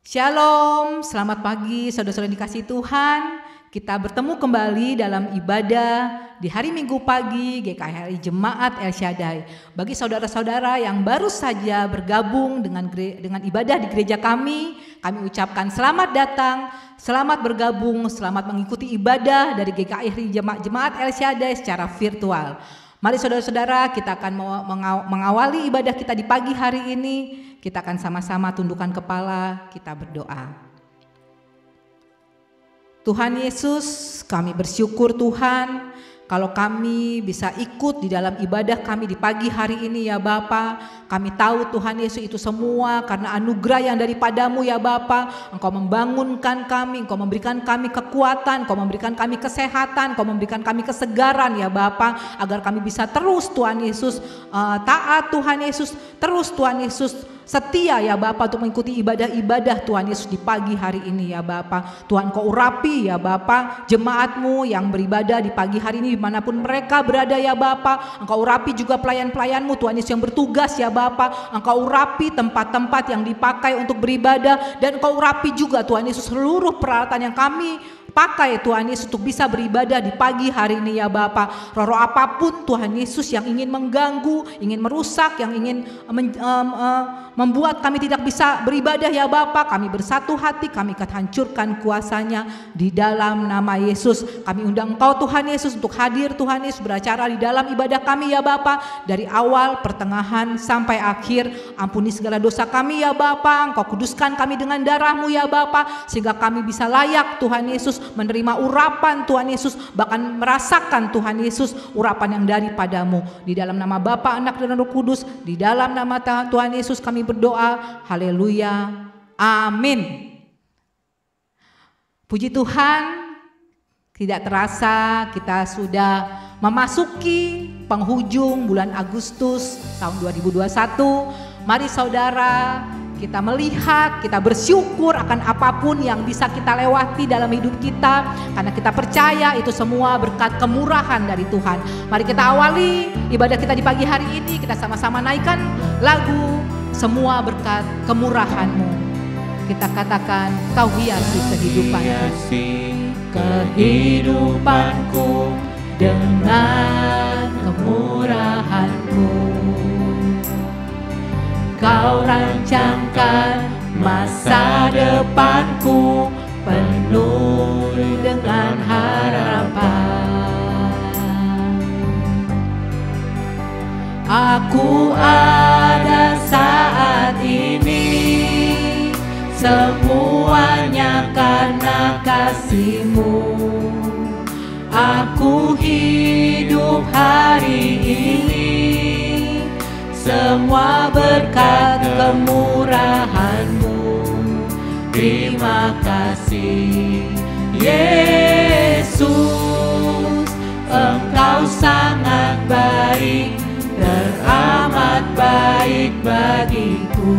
Shalom, selamat pagi saudara-saudara dikasih Tuhan. Kita bertemu kembali dalam ibadah di hari Minggu pagi GKI Jemaat El Shaddai. Bagi saudara-saudara yang baru saja bergabung dengan ibadah di gereja kami ucapkan selamat datang, selamat bergabung, selamat mengikuti ibadah dari GKI Jemaat El Shaddai secara virtual. Mari saudara-saudara, kita akan mengawali ibadah kita di pagi hari ini. Kita akan sama-sama tundukkan kepala, kita berdoa. Tuhan Yesus, kami bersyukur Tuhan kalau kami bisa ikut di dalam ibadah kami di pagi hari ini ya Bapa. Kami tahu Tuhan Yesus itu semua karena anugerah yang daripadamu ya Bapa. Engkau membangunkan kami, Engkau memberikan kami kekuatan, Engkau memberikan kami kesehatan, Engkau memberikan kami kesegaran ya Bapa, agar kami bisa terus Tuhan Yesus taat Tuhan Yesus, terus Tuhan Yesus setia ya Bapa untuk mengikuti ibadah-ibadah Tuhan Yesus di pagi hari ini ya Bapa. Tuhan Engkau urapi ya Bapa jemaat-Mu yang beribadah di pagi hari ini dimanapun mereka berada ya Bapa. Engkau urapi juga pelayan-pelayan-Mu Tuhan Yesus yang bertugas ya Bapa. Engkau urapi tempat-tempat yang dipakai untuk beribadah, dan Engkau urapi juga Tuhan Yesus seluruh peralatan yang kami pakai Tuhan Yesus untuk bisa beribadah di pagi hari ini ya Bapa. Roh-roh apapun Tuhan Yesus yang ingin mengganggu, ingin merusak, yang ingin membuat kami tidak bisa beribadah ya Bapa, kami bersatu hati, kami akan hancurkan kuasanya di dalam nama Yesus. Kami undang Engkau Tuhan Yesus untuk hadir Tuhan Yesus beracara di dalam ibadah kami ya Bapa, dari awal, pertengahan sampai akhir. Ampuni segala dosa kami ya Bapa, Engkau kuduskan kami dengan darah-Mu ya Bapa, sehingga kami bisa layak Tuhan Yesus menerima urapan Tuhan Yesus, bahkan merasakan Tuhan Yesus urapan yang daripadamu. Di dalam nama Bapa, Anak dan Roh Kudus, di dalam nama Tuhan Yesus kami berdoa. Haleluya, amin. Puji Tuhan, tidak terasa kita sudah memasuki penghujung bulan Agustus tahun 2021. Mari saudara, kita melihat, kita bersyukur akan apapun yang bisa kita lewati dalam hidup kita, karena kita percaya itu semua berkat kemurahan dari Tuhan. Mari kita awali ibadah kita di pagi hari ini, kita sama-sama naikkan lagu Semua Berkat Kemurahan-Mu. Kita katakan, Kau hiasi kehidupanku dengan kemurahan-Mu. Kau rancangkan masa depanku penuh dengan harapan. Aku ada saat ini, semuanya karena kasih-Mu. Aku hidup hari ini, semua berkat kemurahan-Mu. Terima kasih Yesus, Engkau sangat baik, teramat baik bagiku.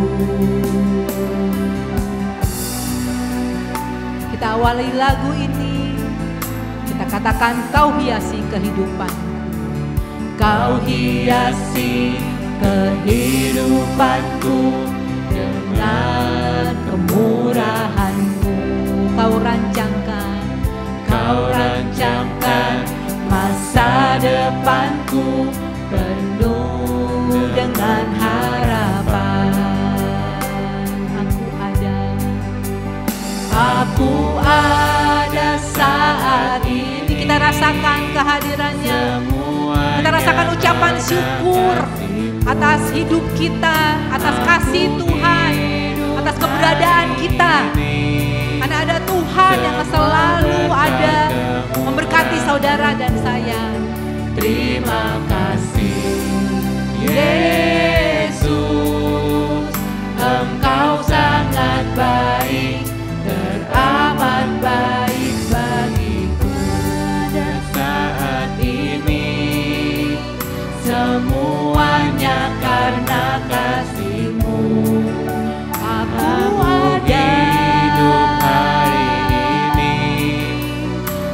Kita awali lagu ini, kita katakan, Kau hiasi kehidupanku. Kau hiasi kehidupanku dengan kemurahan-Mu. Kau rancangkan masa depanku penuh dengan harapan. Aku ada saat ini. Kita rasakan kehadirannya, kita rasakan ucapan syukur atas hidup kita, atas kasih Tuhan, atas keberadaan kita. Karena ada Tuhan yang selalu ada memberkati saudara dan saya. Terima kasih Yesus, Engkau sangat baik, teramat baik bagiku. Dan saat ini semuanya karena kasih-Mu. Aku hidup hari ini,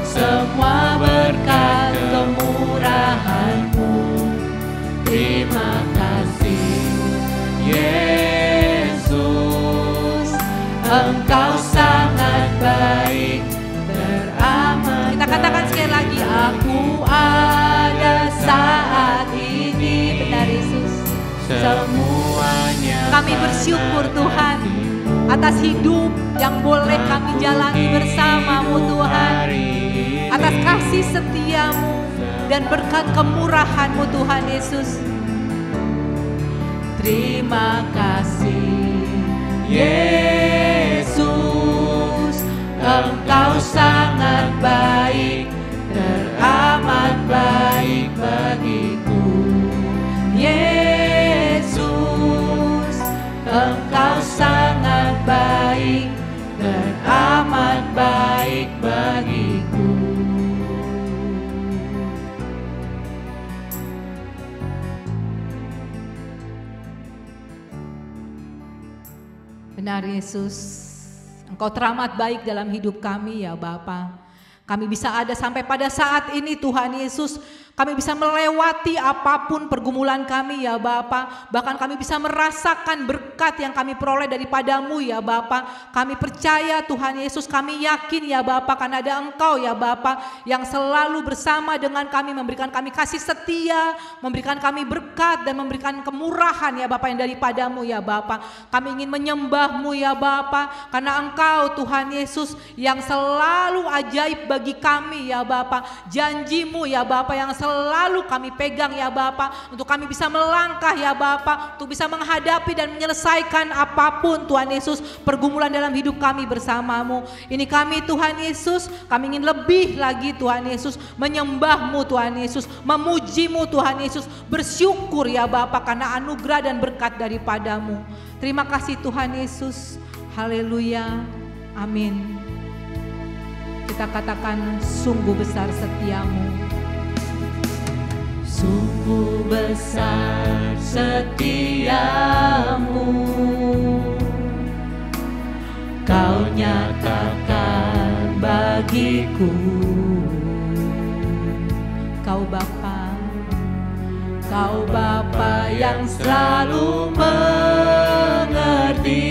semua berkat kemurahan-Mu. Terima kasih Yesus, Engkau sangat baik, teramat. Kita katakan sekali lagi, aku ada saat ini. Benar Yesus. Semuanya Kami bersyukur Tuhan atas hidup yang boleh kami jalani bersama-Mu Tuhan, atas kasih setia-Mu dan berkat kemurahan-Mu Tuhan Yesus. Terima kasih Yesus, Engkau sangat baik, teramat baik bagiku. Yesus, Engkau sangat baik dan amat baik bagiku. Benar Yesus, Engkau teramat baik dalam hidup kami ya Bapa. Kami bisa ada sampai pada saat ini Tuhan Yesus. Kami bisa melewati apapun pergumulan kami ya Bapa. Bahkan kami bisa merasakan berkat yang kami peroleh daripada-Mu ya Bapa. Kami percaya Tuhan Yesus, kami yakin ya Bapa, karena ada Engkau ya Bapa yang selalu bersama dengan kami, memberikan kami kasih setia, memberikan kami berkat dan memberikan kemurahan ya Bapa yang daripada-Mu ya Bapa. Kami ingin menyembah-Mu ya Bapa, karena Engkau Tuhan Yesus yang selalu ajaib bagi kami ya Bapa. Janji-Mu ya Bapa yang selalu kami pegang ya Bapa, untuk kami bisa melangkah ya Bapa, untuk bisa menghadapi dan menyelesaikan apapun Tuhan Yesus pergumulan dalam hidup kami bersama-Mu. Ini kami Tuhan Yesus, kami ingin lebih lagi Tuhan Yesus menyembah-Mu Tuhan Yesus, memuji-Mu Tuhan Yesus, bersyukur ya Bapa karena anugerah dan berkat daripada-Mu. Terima kasih Tuhan Yesus, haleluya, amin. Kita katakan, sungguh besar setia-Mu. Sungguh besar setia-Mu, Kau nyatakan bagiku. Kau Bapa yang selalu mengerti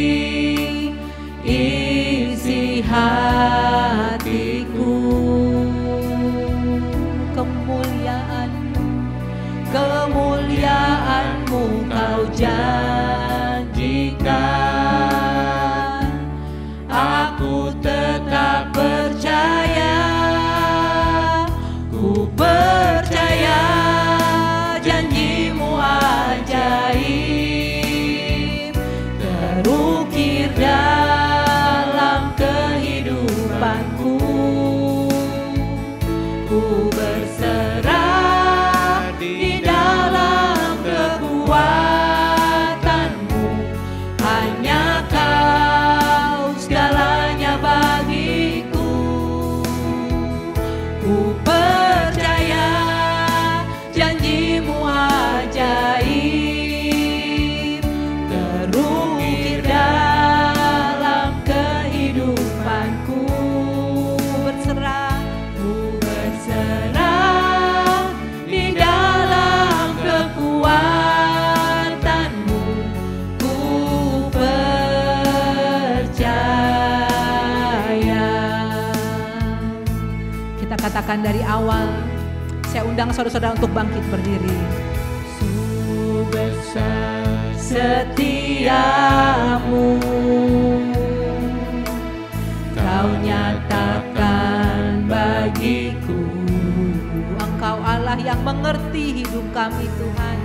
isi hatiku. Kemuliaan-Mu Kau janjikan, aku tetap percaya, ku percaya janji-Mu ajaib, terukir dalam kehidupanku. Ku berserah di dalam kekuatan-Mu, hanya Kau segalanya bagiku. Ku percaya janji-Mu ajaib, terukir dalam kehidupanku. Ku berserah di dalam kekuatan-Mu, ku percaya. Kita katakan dari awal. Saya undang saudara-saudara untuk bangkit berdiri. Sungguh besar Setia-Mu, Kau nyatakan bagiku. Engkau Allah yang mengerti hidup kami Tuhan.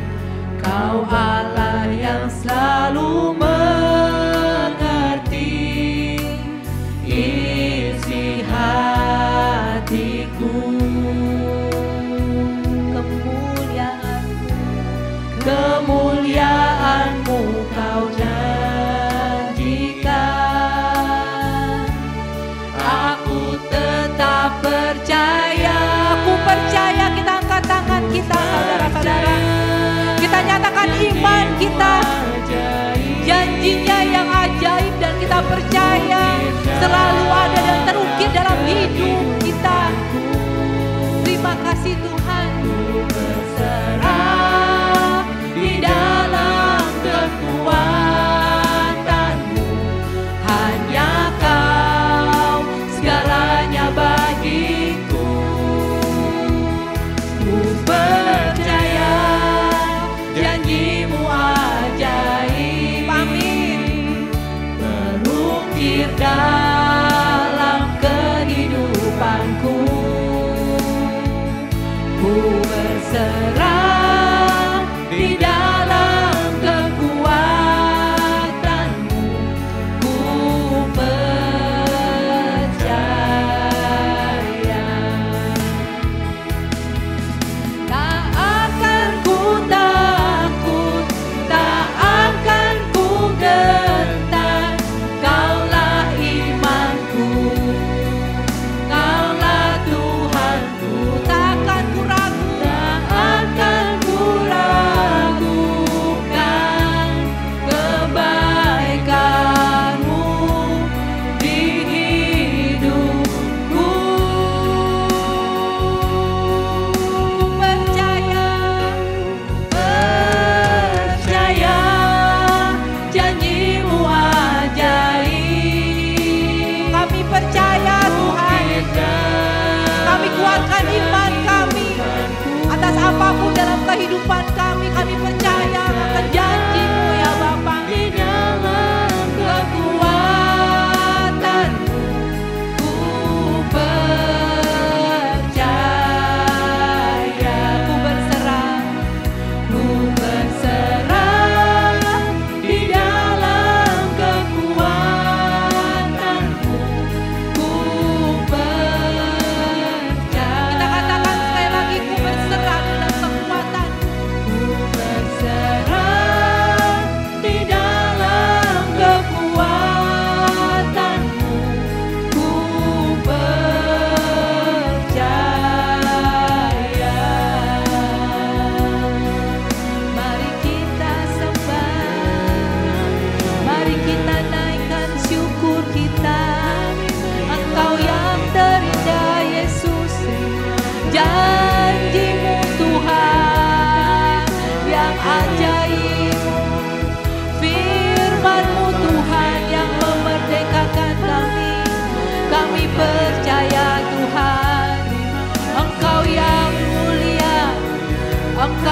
Kau Allah yang selalu mengerti isi hatiku. Kemuliaan-Mu Kau janjikan, aku tetap percaya. Aku percaya. Kita angkat tangan kita saudara-saudara, kita nyatakan iman kita, janjinya yang ajaib, dan kita percaya selalu ada dan terukir dalam hidup kita. Terima kasih Tuhan. Berserah di dalam kekuatan-Mu, hanya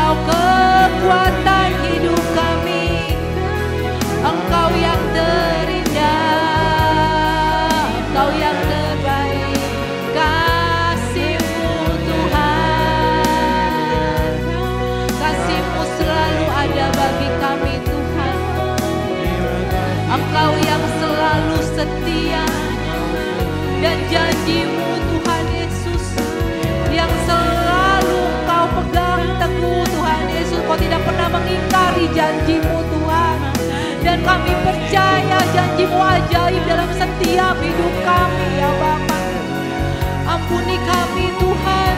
Engkau kekuatan hidup kami, Engkau yang terindah, Engkau yang terbaik. Kasih-Mu Tuhan, kasih-Mu selalu ada bagi kami Tuhan. Engkau yang selalu setia, dan janji-Mu Tuhan Yesus yang selalu Engkau pegang teguh Tuhan Yesus. Kau tidak pernah mengingkari janji-Mu Tuhan, dan kami percaya janji-Mu ajaib dalam setiap hidup kami ya Bapa. Ampuni kami Tuhan,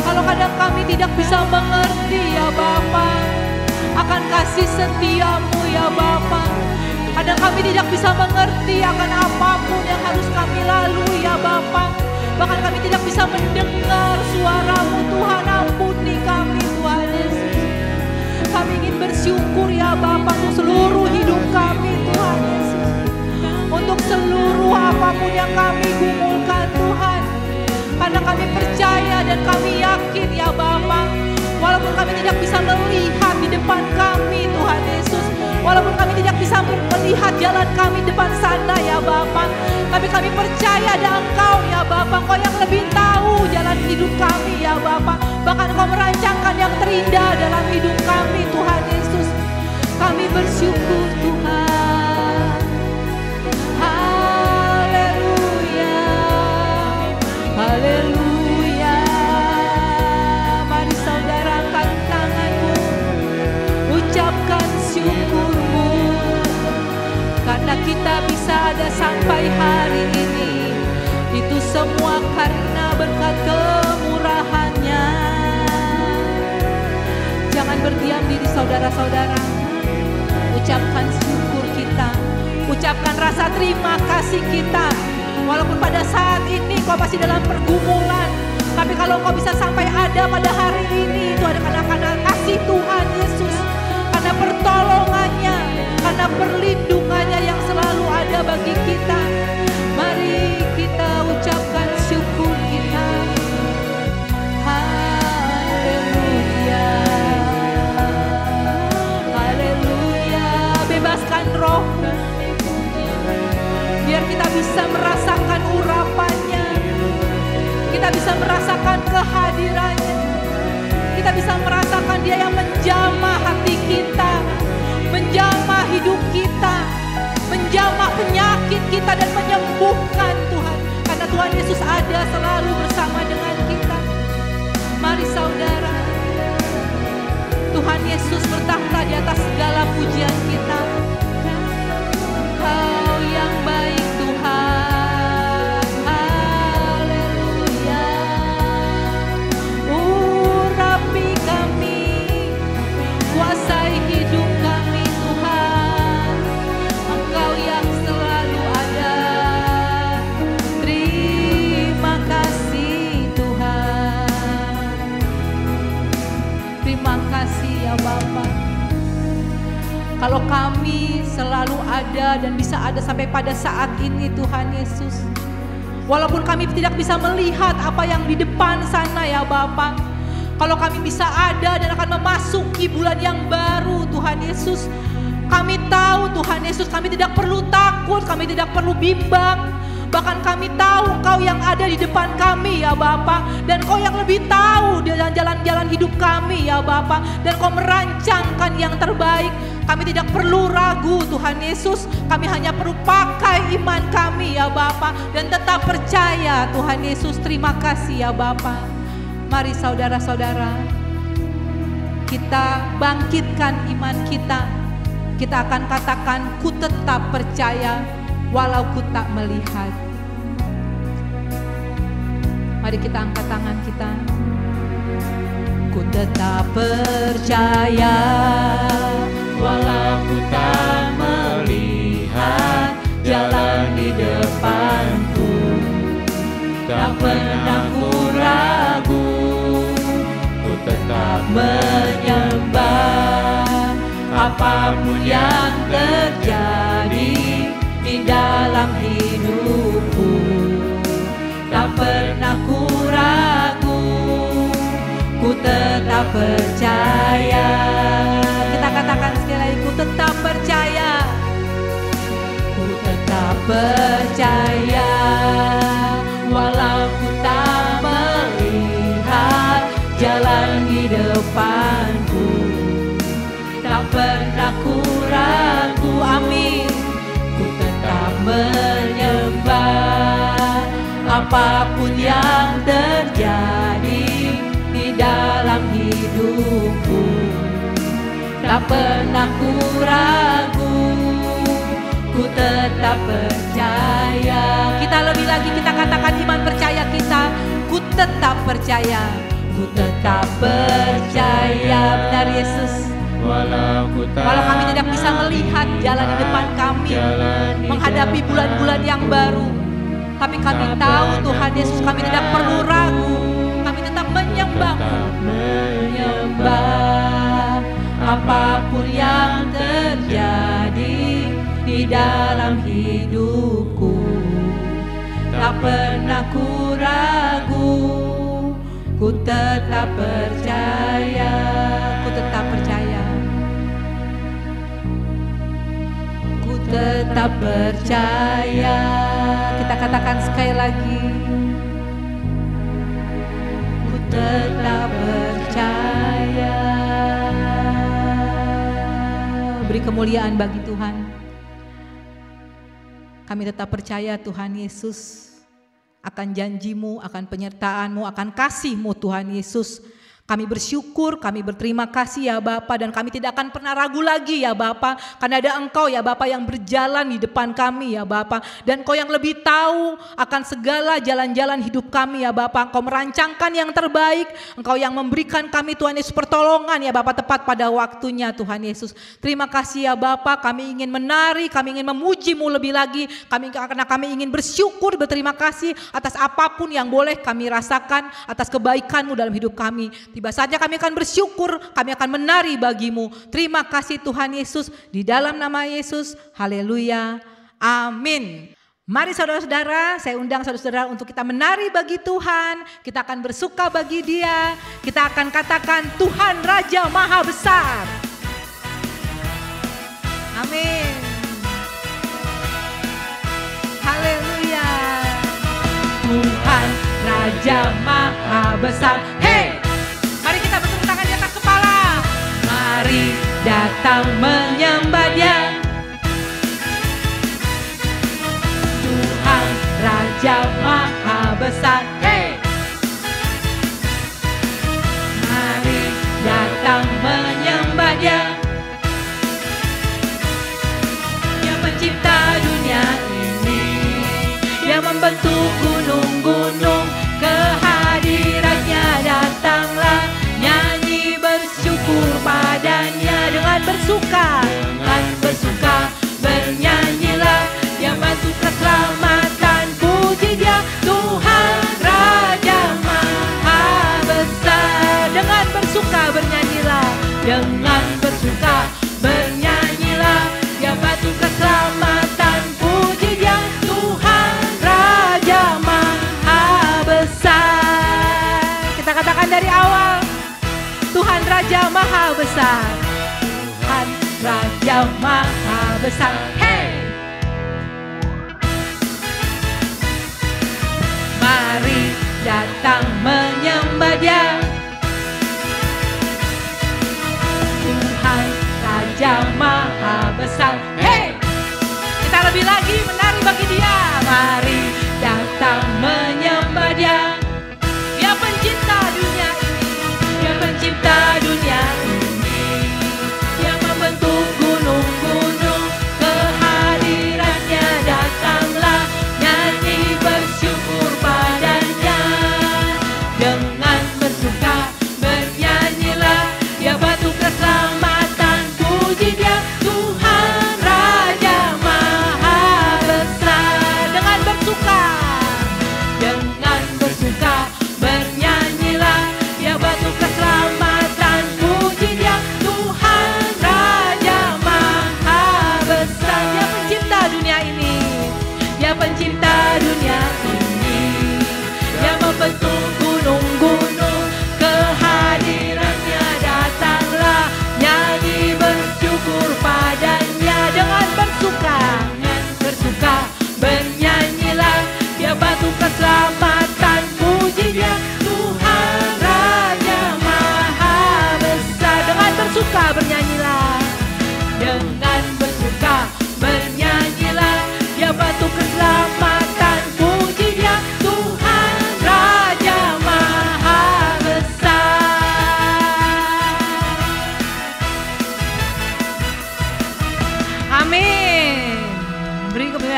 kalau kadang kami tidak bisa mengerti ya Bapa akan kasih setia-Mu ya Bapa. Kadang kami tidak bisa mengerti akan apapun yang harus kami lalui ya Bapa. Bahkan kami tidak bisa mendengar suara-Mu Tuhan. Ampuni kami Tuhan Yesus. Kami ingin bersyukur ya Bapa untuk seluruh hidup kami Tuhan Yesus. Untuk seluruh apapun yang kami gumulkan Tuhan. Karena kami percaya dan kami yakin ya Bapa, walaupun kami tidak bisa melihat di depan kami Tuhan Yesus, walaupun kami tidak bisa melihat jalan kami depan sana ya Bapa, tapi kami percaya ada Engkau ya Bapa. Engkau yang lebih tahu jalan hidup kami ya Bapa. Bahkan Engkau merancangkan yang terindah dalam hidup kami Tuhan Yesus. Kami bersyukur Tuhan. Haleluya, haleluya. Mari saudara angkat tanganmu, ucapkan syukur-Mu, karena kita bisa ada sampai hari ini. Itu semua karena berkat kemurahan-Nya. Jangan berdiam diri saudara-saudara. Ucapkan syukur kita, ucapkan rasa terima kasih kita. Walaupun pada saat ini kau masih dalam pergumulan, tapi kalau kau bisa sampai ada pada hari ini, itu ada karena kasih Tuhan Yesus, karena pertolongan-Nya, karena perlindungan-Nya yang selalu ada bagi kita. Mari kita ucapkan syukur kita. Haleluya, haleluya. Bebaskan roh, biar kita bisa merasakan urapan-Nya, kita bisa merasakan kehadiran-Nya, kita bisa merasakan Dia yang menjamah hati kita, menjamah hidup kita, menjamah penyakit kita dan menyembuhkan Tuhan. Karena Tuhan Yesus ada selalu bersama dengan kita. Mari saudara, Tuhan Yesus bertahta di atas segala pujian kita. Kau yang baik Tuhan, haleluya. Urapi kami, kuasai hidup kami Tuhan. Engkau yang selalu ada. Terima kasih Tuhan. Terima kasih ya Bapa. Kalau kami selalu ada dan bisa ada sampai pada saat ini Tuhan Yesus, walaupun kami tidak bisa melihat apa yang di depan sana ya Bapa, kalau kami bisa ada dan akan memasuki bulan yang baru Tuhan Yesus, kami tahu Tuhan Yesus kami tidak perlu takut, kami tidak perlu bimbang. Bahkan kami tahu Engkau yang ada di depan kami ya Bapa, dan Engkau yang lebih tahu jalan-jalan hidup kami ya Bapa, dan Engkau merancangkan yang terbaik. Kami tidak perlu ragu Tuhan Yesus, kami hanya perlu pakai iman kami ya Bapa, dan tetap percaya Tuhan Yesus. Terima kasih ya Bapa. Mari saudara-saudara, kita bangkitkan iman kita. Kita akan katakan, ku tetap percaya walau ku tak melihat. Mari kita angkat tangan kita. Ku tetap percaya walau ku tak melihat jalan di depanku, tak pernah ku ragu, ku tetap menyembah apapun yang terjadi di dalam hidupku. Tak pernah ku ragu, ku tetap tetap percaya. Kita katakan sekali lagi, ku tetap percaya. Ku tetap percaya, walau ku tak melihat jalan di depanku, tak pernah ku ragu, amin. Ku tetap menyembah apapun yang terjadi di dalam hidupku, tak pernah ku ragu, ku tetap percaya. Kita lebih lagi, kita katakan iman percaya kita, ku tetap percaya. Ku tetap percaya, benar Yesus. Walau kami tidak bisa melihat jalan di depan kami menghadapi bulan-bulan yang baru, tapi kami tahu Tuhan Yesus, kami tidak perlu ragu, kami tetap menyembah-Mu. Menyembah apapun yang terjadi di dalam hidupku, tak pernah ku ragu, ku tetap percaya. Ku tetap percaya. Ku tetap percaya. Kita katakan sekali lagi, ku tetap percaya. Beri kemuliaan bagi Tuhan. Kami tetap percaya Tuhan Yesus akan janji-Mu, akan penyertaan-Mu, akan kasih-Mu Tuhan Yesus. Kami bersyukur, kami berterima kasih ya Bapa, dan kami tidak akan pernah ragu lagi ya Bapa, karena ada Engkau ya Bapa yang berjalan di depan kami ya Bapa, dan Engkau yang lebih tahu akan segala jalan-jalan hidup kami ya Bapa. Engkau merancangkan yang terbaik, Engkau yang memberikan kami Tuhan Yesus pertolongan ya Bapa tepat pada waktunya Tuhan Yesus. Terima kasih ya Bapa, kami ingin menari, kami ingin memuji-Mu lebih lagi, karena kami ingin bersyukur, berterima kasih atas apapun yang boleh kami rasakan, atas kebaikan-Mu dalam hidup kami. Tiba saja kami akan bersyukur, kami akan menari bagi-Mu. Terima kasih Tuhan Yesus, di dalam nama Yesus, haleluya, amin. Mari saudara-saudara, saya undang saudara-saudara untuk kita menari bagi Tuhan. Kita akan bersuka bagi Dia, kita akan katakan Tuhan Raja Maha Besar. Amin. Haleluya. Tuhan Raja Maha Besar. Hey! Mari kita bertepuk tangan di atas kepala. Mari datang menyembah Dia. Tuhan Raja Maha Besar. Hey! Mari datang menyembah Dia. Yang pencipta dunia ini, yang membentuk gunung-gunung, kehadirannya datanglah. Nyanyi bersyukur padanya dengan bersuka, bernyanyilah. Yang bantu keselamatan, puji Dia. Tuhan Raja Maha Besar. Dengan bersuka bernyanyilah, dengan bersuka bernyanyilah. Yang bantu keselamatan, puji Dia. Tuhan Raja Maha Besar. Kita katakan dari awal, Tuhan Raja Maha Besar. Tuhan Raja Maha Besar. Hey! Mari datang menyembah Dia. Tuhan Raja Maha Besar. Hey! Kita lebih lagi menari bagi Dia. Mari datang menyembah Dia. Dia pencipta dunia ini, Dia pencipta dunia ini, yang membentuk gunung-gunung, kehadirannya datanglah. Nyanyi bersyukur padanya, dengan bersuka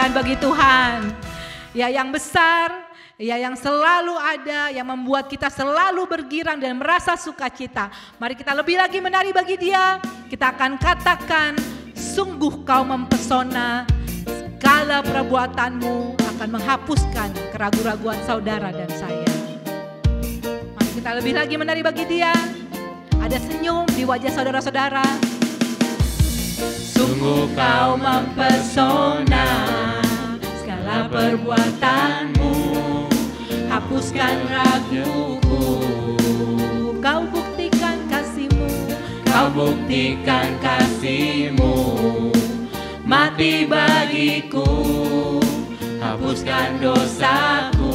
kemuliaan bagi Tuhan. Ya, yang besar, ya, yang selalu ada, yang membuat kita selalu bergirang dan merasa sukacita. Mari kita lebih lagi menari bagi Dia. Kita akan katakan, sungguh Kau mempesona, segala perbuatanmu akan menghapuskan keraguan-raguan saudara dan saya. Mari kita lebih lagi menari bagi Dia. Ada senyum di wajah saudara-saudara. Sungguh Kau mempesona, segala perbuatanmu hapuskan raguku. Kau buktikan kasih-Mu, Kau buktikan kasih-Mu, mati bagiku, hapuskan dosaku.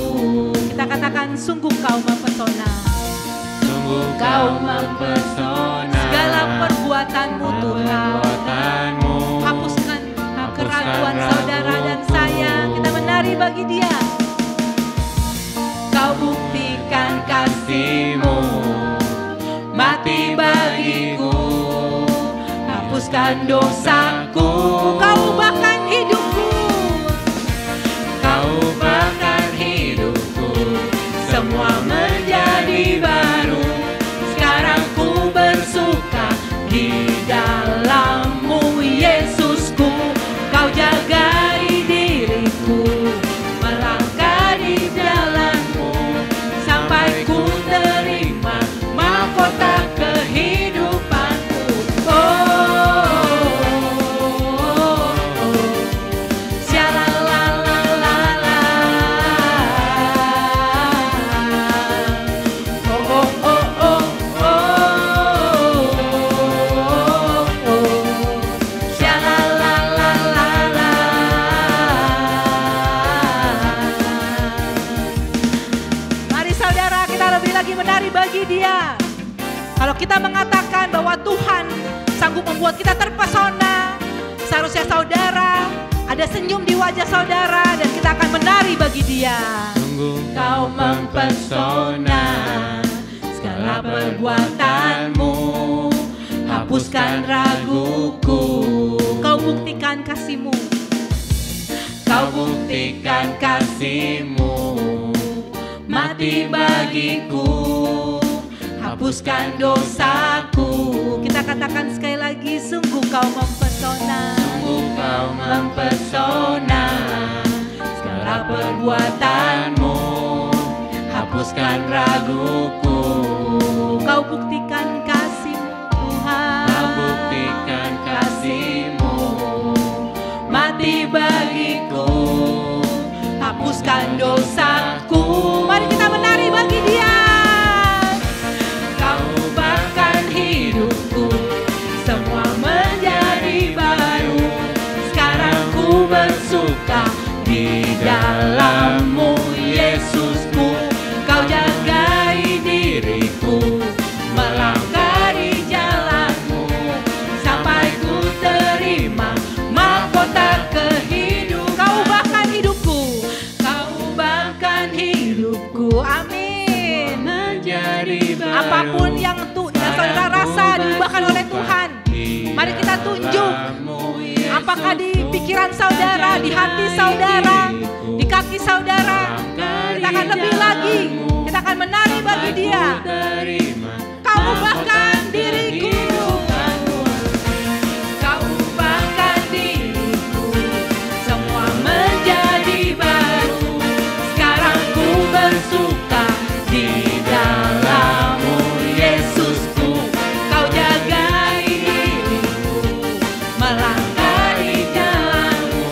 kita katakan sungguh Kau mempesona, Sungguh Kau mempesona, segala perbuatanmu Tuhan perbuatanmu hapuskan keraguan saudara dan saya. Kita menari bagi Dia. Kau buktikan kasih-Mu, mati bagiku, hapuskan dosaku. Kau ubahkan hidupku, Kau ubahkan hidupku, semua menjadi baru. Sekarang ku bersuka di dalam-Mu, Yesusku. Kau jagai diriku, melangkah di jalan-Mu, sampai ku terima mahkota kehidupanku. Shalalalalala. Shalalalalala. mari saudara kita lebih lagi menari bagi Dia. Kalau kita mengatakan bahwa Tuhan sanggup membuat kita terpesona, seharusnya saudara ada senyum di wajah saudara dan kita akan menari bagi Dia. Sungguh Kau mempesona, segala perbuatanmu hapuskan raguku. Kau buktikan kasih-Mu, Kau buktikan kasih-Mu, mati bagiku, hapuskan dosaku. kita katakan sekali lagi, sungguh Kau mempesona, Sungguh Kau mempesona, segala perbuatanmu hapuskan raguku. Kau buktikan kasih-Mu Tuhan. Kau buktikan kasih-Mu, mati bagiku, hapuskan dosaku. Mari kita menari bagi Dia. Kau ubahkan hidupku, semua menjadi baru. Sekarang ku bersuka di dalam-Mu, Yesusku. Kau jagai diriku, melangkah di jalan-Mu, sampai ku terima mahkota kehidupan. Kau ubahkan hidupku. Kau ubahkan hidupku, Amin. menjadi baru. Apapun yang saudara rasa diubahkan oleh Tuhan, mari kita tunjuk. Apakah di pikiran saudara, di hati saudara, di kaki saudara. Kita akan lebih lagi, kita akan menari bagi Dia. Kau ubahkan diriku, Kau ubahkan diriku, semua menjadi baru. Sekarang ku bersuka di dalam-Mu, Yesusku. Kau jagai diriku, melangkah di jalan-Mu,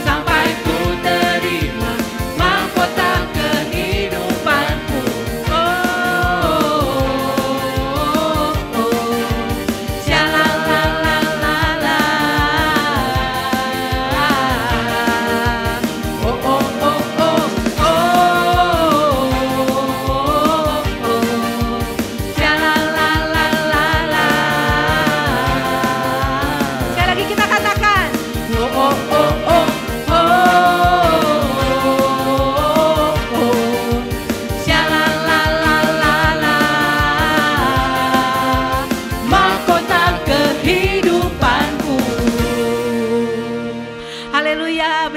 sampai ku terima mahkota kehidupanku. Oh,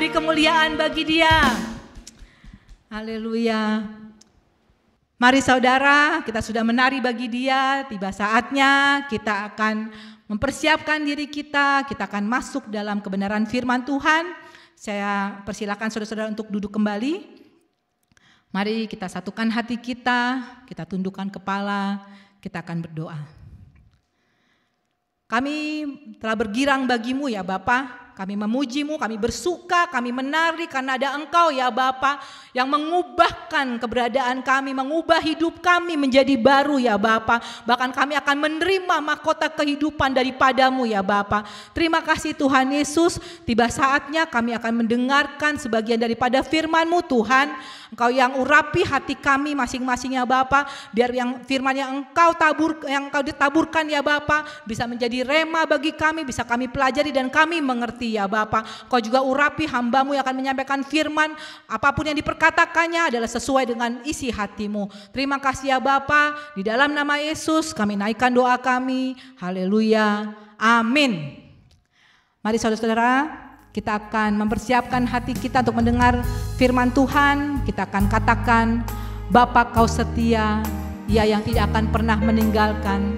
beri kemuliaan bagi Dia. Haleluya. Mari saudara, kita sudah menari bagi Dia. Tiba saatnya kita akan mempersiapkan diri kita akan masuk dalam kebenaran firman Tuhan. Saya persilakan saudara-saudara untuk duduk kembali. Mari kita satukan hati kita tundukkan kepala, kita akan berdoa. Kami telah bergirang bagimu ya Bapa, kami memujimu, kami bersuka, kami menari karena ada Engkau ya Bapa yang mengubahkan keberadaan kami, mengubah hidup kami menjadi baru ya Bapa. Bahkan kami akan menerima mahkota kehidupan daripadamu ya Bapa. Terima kasih Tuhan Yesus, tiba saatnya kami akan mendengarkan sebagian daripada firman-Mu Tuhan. Engkau yang urapi hati kami masing-masing ya Bapa, biar yang firman yang Engkau ditaburkan ya Bapa bisa menjadi rema bagi kami, bisa kami pelajari dan kami mengerti ya Bapa. Engkau juga urapi hamba-Mu yang akan menyampaikan firman, apapun yang diperkatakannya adalah sesuai dengan isi hati-Mu. Terima kasih ya Bapa, di dalam nama Yesus kami naikkan doa kami. Haleluya, amin. Mari saudara-saudara, kita akan mempersiapkan hati kita untuk mendengar firman Tuhan. Kita akan katakan, Bapa Kau setia, Ia yang tidak akan pernah meninggalkan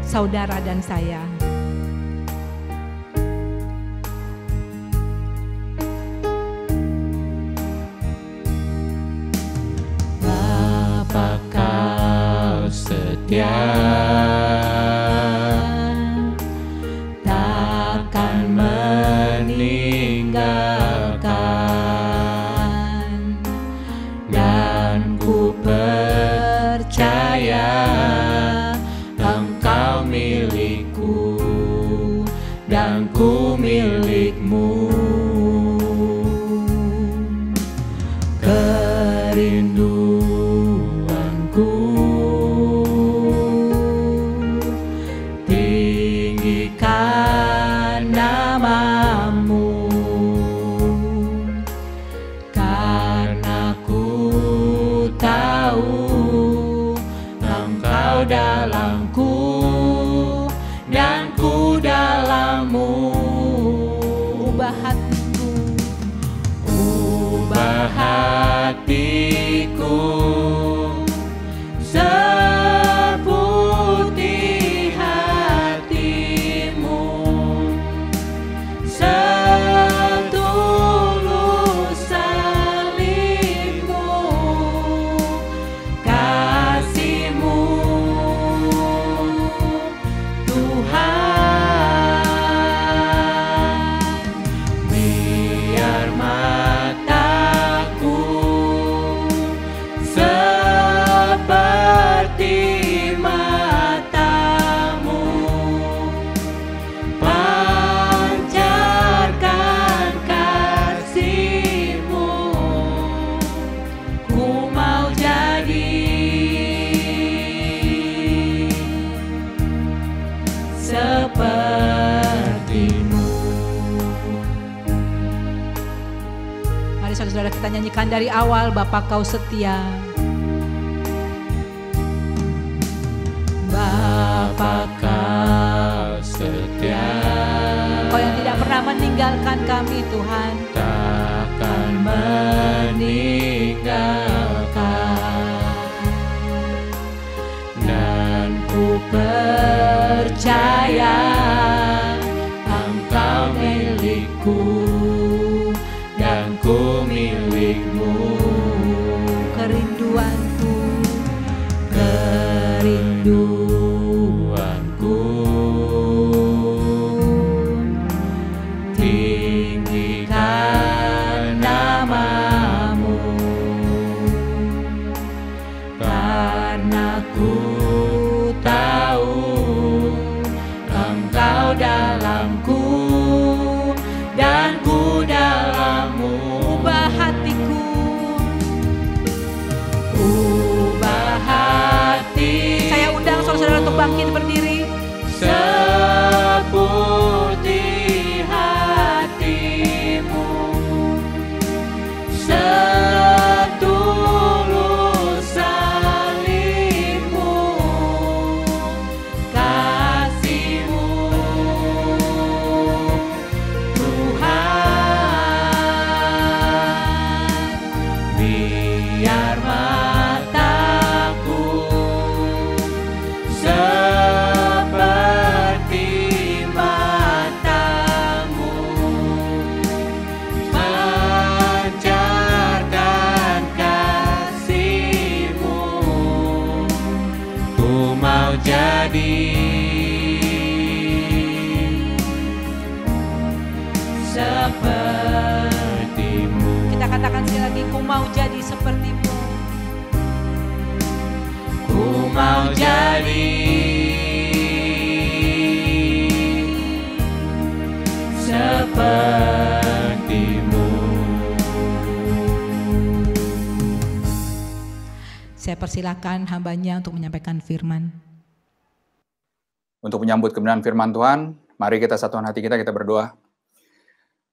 saudara dan saya. Bapa Kau setia, takkan meninggalkan, dan ku percaya Engkau milikku dan ku milikmu. Kerinduanku tinggikan namamu, karena ku tahu Engkau dalamku dan ku dalammu. Ubah hatiku, ubah hatiku seputih hatimu, setulus salibmu, kasih-Mu Tuhan. Biar mataku seperti mata-Mu, pancarkan kasih-Mu. Ku mau jadi seperti-Mu. mari saudara-saudara kita nyanyikan dari awal, Bapa Kau setia. Bapa Kau setia, Kau yang tidak pernah meninggalkan kami Tuhan. takkan meninggalkan, dan ku percaya Engkau milikku dan ku milikmu. Kerinduanku, Kerinduanku tinggikan namamu, karena ku tahu mau jadi sepertimu. Saya persilakan hambanya untuk menyampaikan firman. Untuk menyambut kebenaran firman Tuhan, mari kita satukan hati kita berdoa.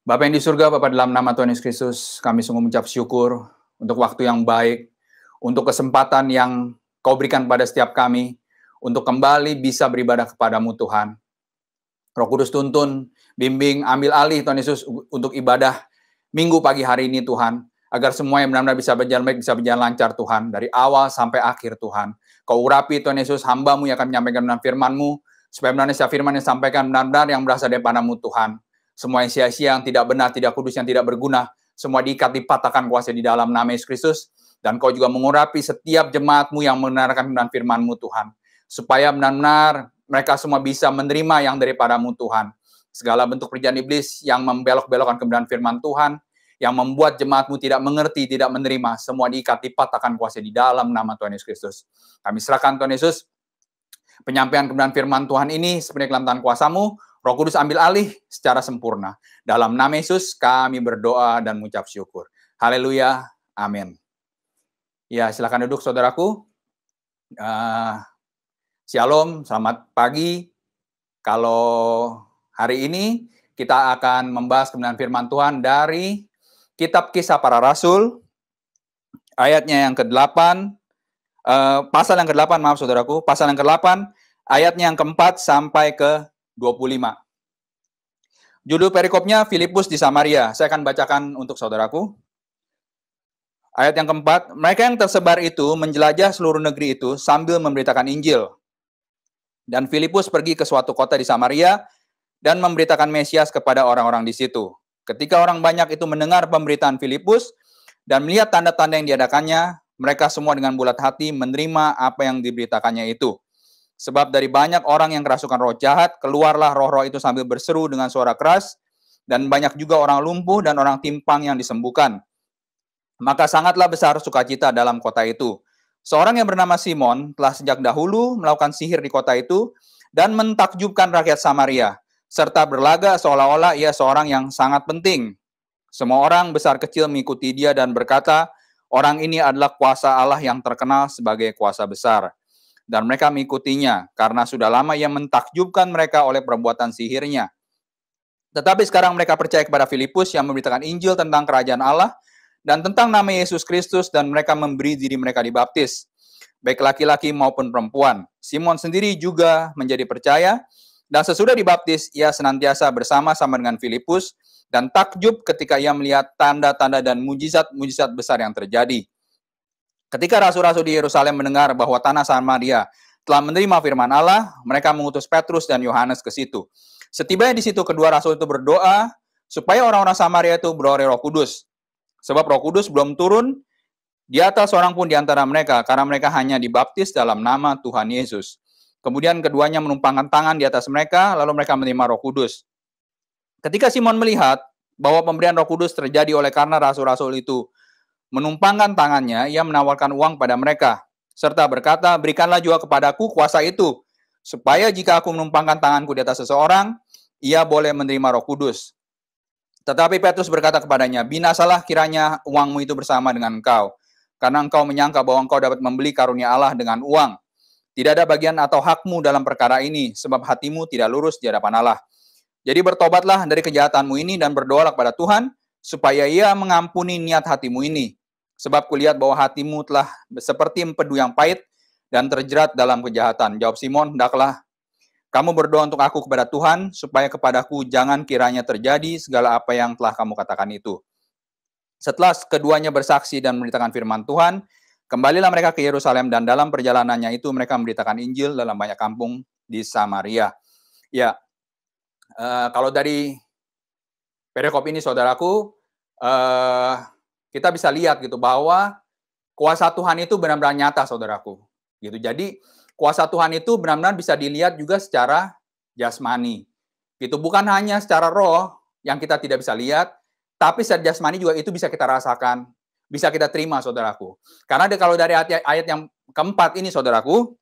Bapa yang di surga, Bapa dalam nama Tuhan Yesus Kristus, kami sungguh mengucap syukur untuk waktu yang baik, untuk kesempatan yang Kau berikan pada setiap kami, untuk kembali bisa beribadah kepadamu Tuhan. Roh Kudus tuntun, bimbing, ambil alih Tuhan Yesus untuk ibadah minggu pagi hari ini Tuhan, agar semua yang benar-benar bisa berjalan baik, bisa berjalan lancar Tuhan, dari awal sampai akhir Tuhan. Kau urapi Tuhan Yesus, hamba-Mu yang akan menyampaikan benar firman-Mu, supaya benar-benar setiap firman yang disampaikan benar-benar yang berasal daripada-Mu Tuhan. Semua yang sia-sia, yang tidak benar, tidak kudus, yang tidak berguna, semua diikat, dipatahkan kuasa di dalam nama Yesus Kristus. Dan Kau juga mengurapi setiap jemaat-Mu yang mendengarkan benar firman-Mu Tuhan, supaya benar-benar mereka semua bisa menerima yang daripada-Mu Tuhan. Segala bentuk perjalanan iblis yang membelok-belokkan kebenaran firman Tuhan, yang membuat jemaat-Mu tidak mengerti, tidak menerima, semua diikat, dipatahkan kuasa di dalam nama Tuhan Yesus Kristus. Kami serahkan Tuhan Yesus, penyampaian kebenaran firman Tuhan ini sepenuhnya dalam tangan kuasa-Mu. Roh Kudus ambil alih secara sempurna. Dalam nama Yesus kami berdoa dan mengucap syukur. Haleluya, amin. Ya, silakan duduk saudaraku. Shalom, selamat pagi. Kalau hari ini kita akan membahas kebenaran firman Tuhan dari Kitab Kisah Para Rasul, ayatnya yang ke-8, pasal yang ke-8, maaf saudaraku, pasal yang ke-8, ayatnya yang ke-4 sampai ke-25. Judul perikopnya Filipus di Samaria. Saya akan bacakan untuk saudaraku. Ayat yang ke-4, mereka yang tersebar itu menjelajah seluruh negeri itu sambil memberitakan Injil. Dan Filipus pergi ke suatu kota di Samaria dan memberitakan Mesias kepada orang-orang di situ. Ketika orang banyak itu mendengar pemberitaan Filipus dan melihat tanda-tanda yang diadakannya, mereka semua dengan bulat hati menerima apa yang diberitakannya itu. Sebab dari banyak orang yang kerasukan roh jahat, keluarlah roh-roh itu sambil berseru dengan suara keras, dan banyak juga orang lumpuh dan orang timpang yang disembuhkan. Maka sangatlah besar sukacita dalam kota itu. Seorang yang bernama Simon telah sejak dahulu melakukan sihir di kota itu dan mentakjubkan rakyat Samaria, serta berlagak seolah-olah ia seorang yang sangat penting. Semua orang besar kecil mengikuti dia dan berkata, orang ini adalah kuasa Allah yang terkenal sebagai kuasa besar. Dan mereka mengikutinya, karena sudah lama ia mentakjubkan mereka oleh perbuatan sihirnya. Tetapi sekarang mereka percaya kepada Filipus yang memberitakan Injil tentang kerajaan Allah, dan tentang nama Yesus Kristus, dan mereka memberi diri mereka dibaptis, baik laki-laki maupun perempuan. Simon sendiri juga menjadi percaya, dan sesudah dibaptis, ia senantiasa bersama-sama dengan Filipus, dan takjub ketika ia melihat tanda-tanda dan mujizat-mujizat besar yang terjadi. Ketika rasul-rasul di Yerusalem mendengar bahwa tanah Samaria telah menerima firman Allah, mereka mengutus Petrus dan Yohanes ke situ. Setibanya di situ, kedua rasul itu berdoa, supaya orang-orang Samaria itu beroleh Roh Kudus. Sebab Roh Kudus belum turun di atas seorang pun di antara mereka, karena mereka hanya dibaptis dalam nama Tuhan Yesus. Kemudian keduanya menumpangkan tangan di atas mereka, lalu mereka menerima Roh Kudus. Ketika Simon melihat bahwa pemberian Roh Kudus terjadi oleh karena rasul-rasul itu menumpangkan tangannya, ia menawarkan uang pada mereka, serta berkata, berikanlah juga kepadaku kuasa itu, supaya jika aku menumpangkan tanganku di atas seseorang, ia boleh menerima Roh Kudus. Tetapi Petrus berkata kepadanya, binasalah kiranya uangmu itu bersama dengan engkau, karena engkau menyangka bahwa engkau dapat membeli karunia Allah dengan uang. Tidak ada bagian atau hakmu dalam perkara ini, sebab hatimu tidak lurus di hadapan Allah. Jadi bertobatlah dari kejahatanmu ini dan berdoalah kepada Tuhan, supaya Ia mengampuni niat hatimu ini. Sebab kulihat bahwa hatimu telah seperti empedu yang pahit dan terjerat dalam kejahatan. Jawab Simon, hendaklah kamu berdoa untuk aku kepada Tuhan, supaya kepadaku jangan kiranya terjadi segala apa yang telah kamu katakan itu. Setelah keduanya bersaksi dan memberitakan firman Tuhan, kembalilah mereka ke Yerusalem, dan dalam perjalanannya itu mereka memberitakan Injil dalam banyak kampung di Samaria. Ya, kalau dari perikop ini saudaraku, kita bisa lihat gitu bahwa kuasa Tuhan itu benar-benar nyata saudaraku. Gitu. Jadi kuasa Tuhan itu benar-benar bisa dilihat juga secara jasmani. Gitu, bukan hanya secara roh yang kita tidak bisa lihat, tapi secara jasmani juga itu bisa kita rasakan. Bisa kita terima, saudaraku. Karena kalau dari ayat yang keempat ini, saudaraku,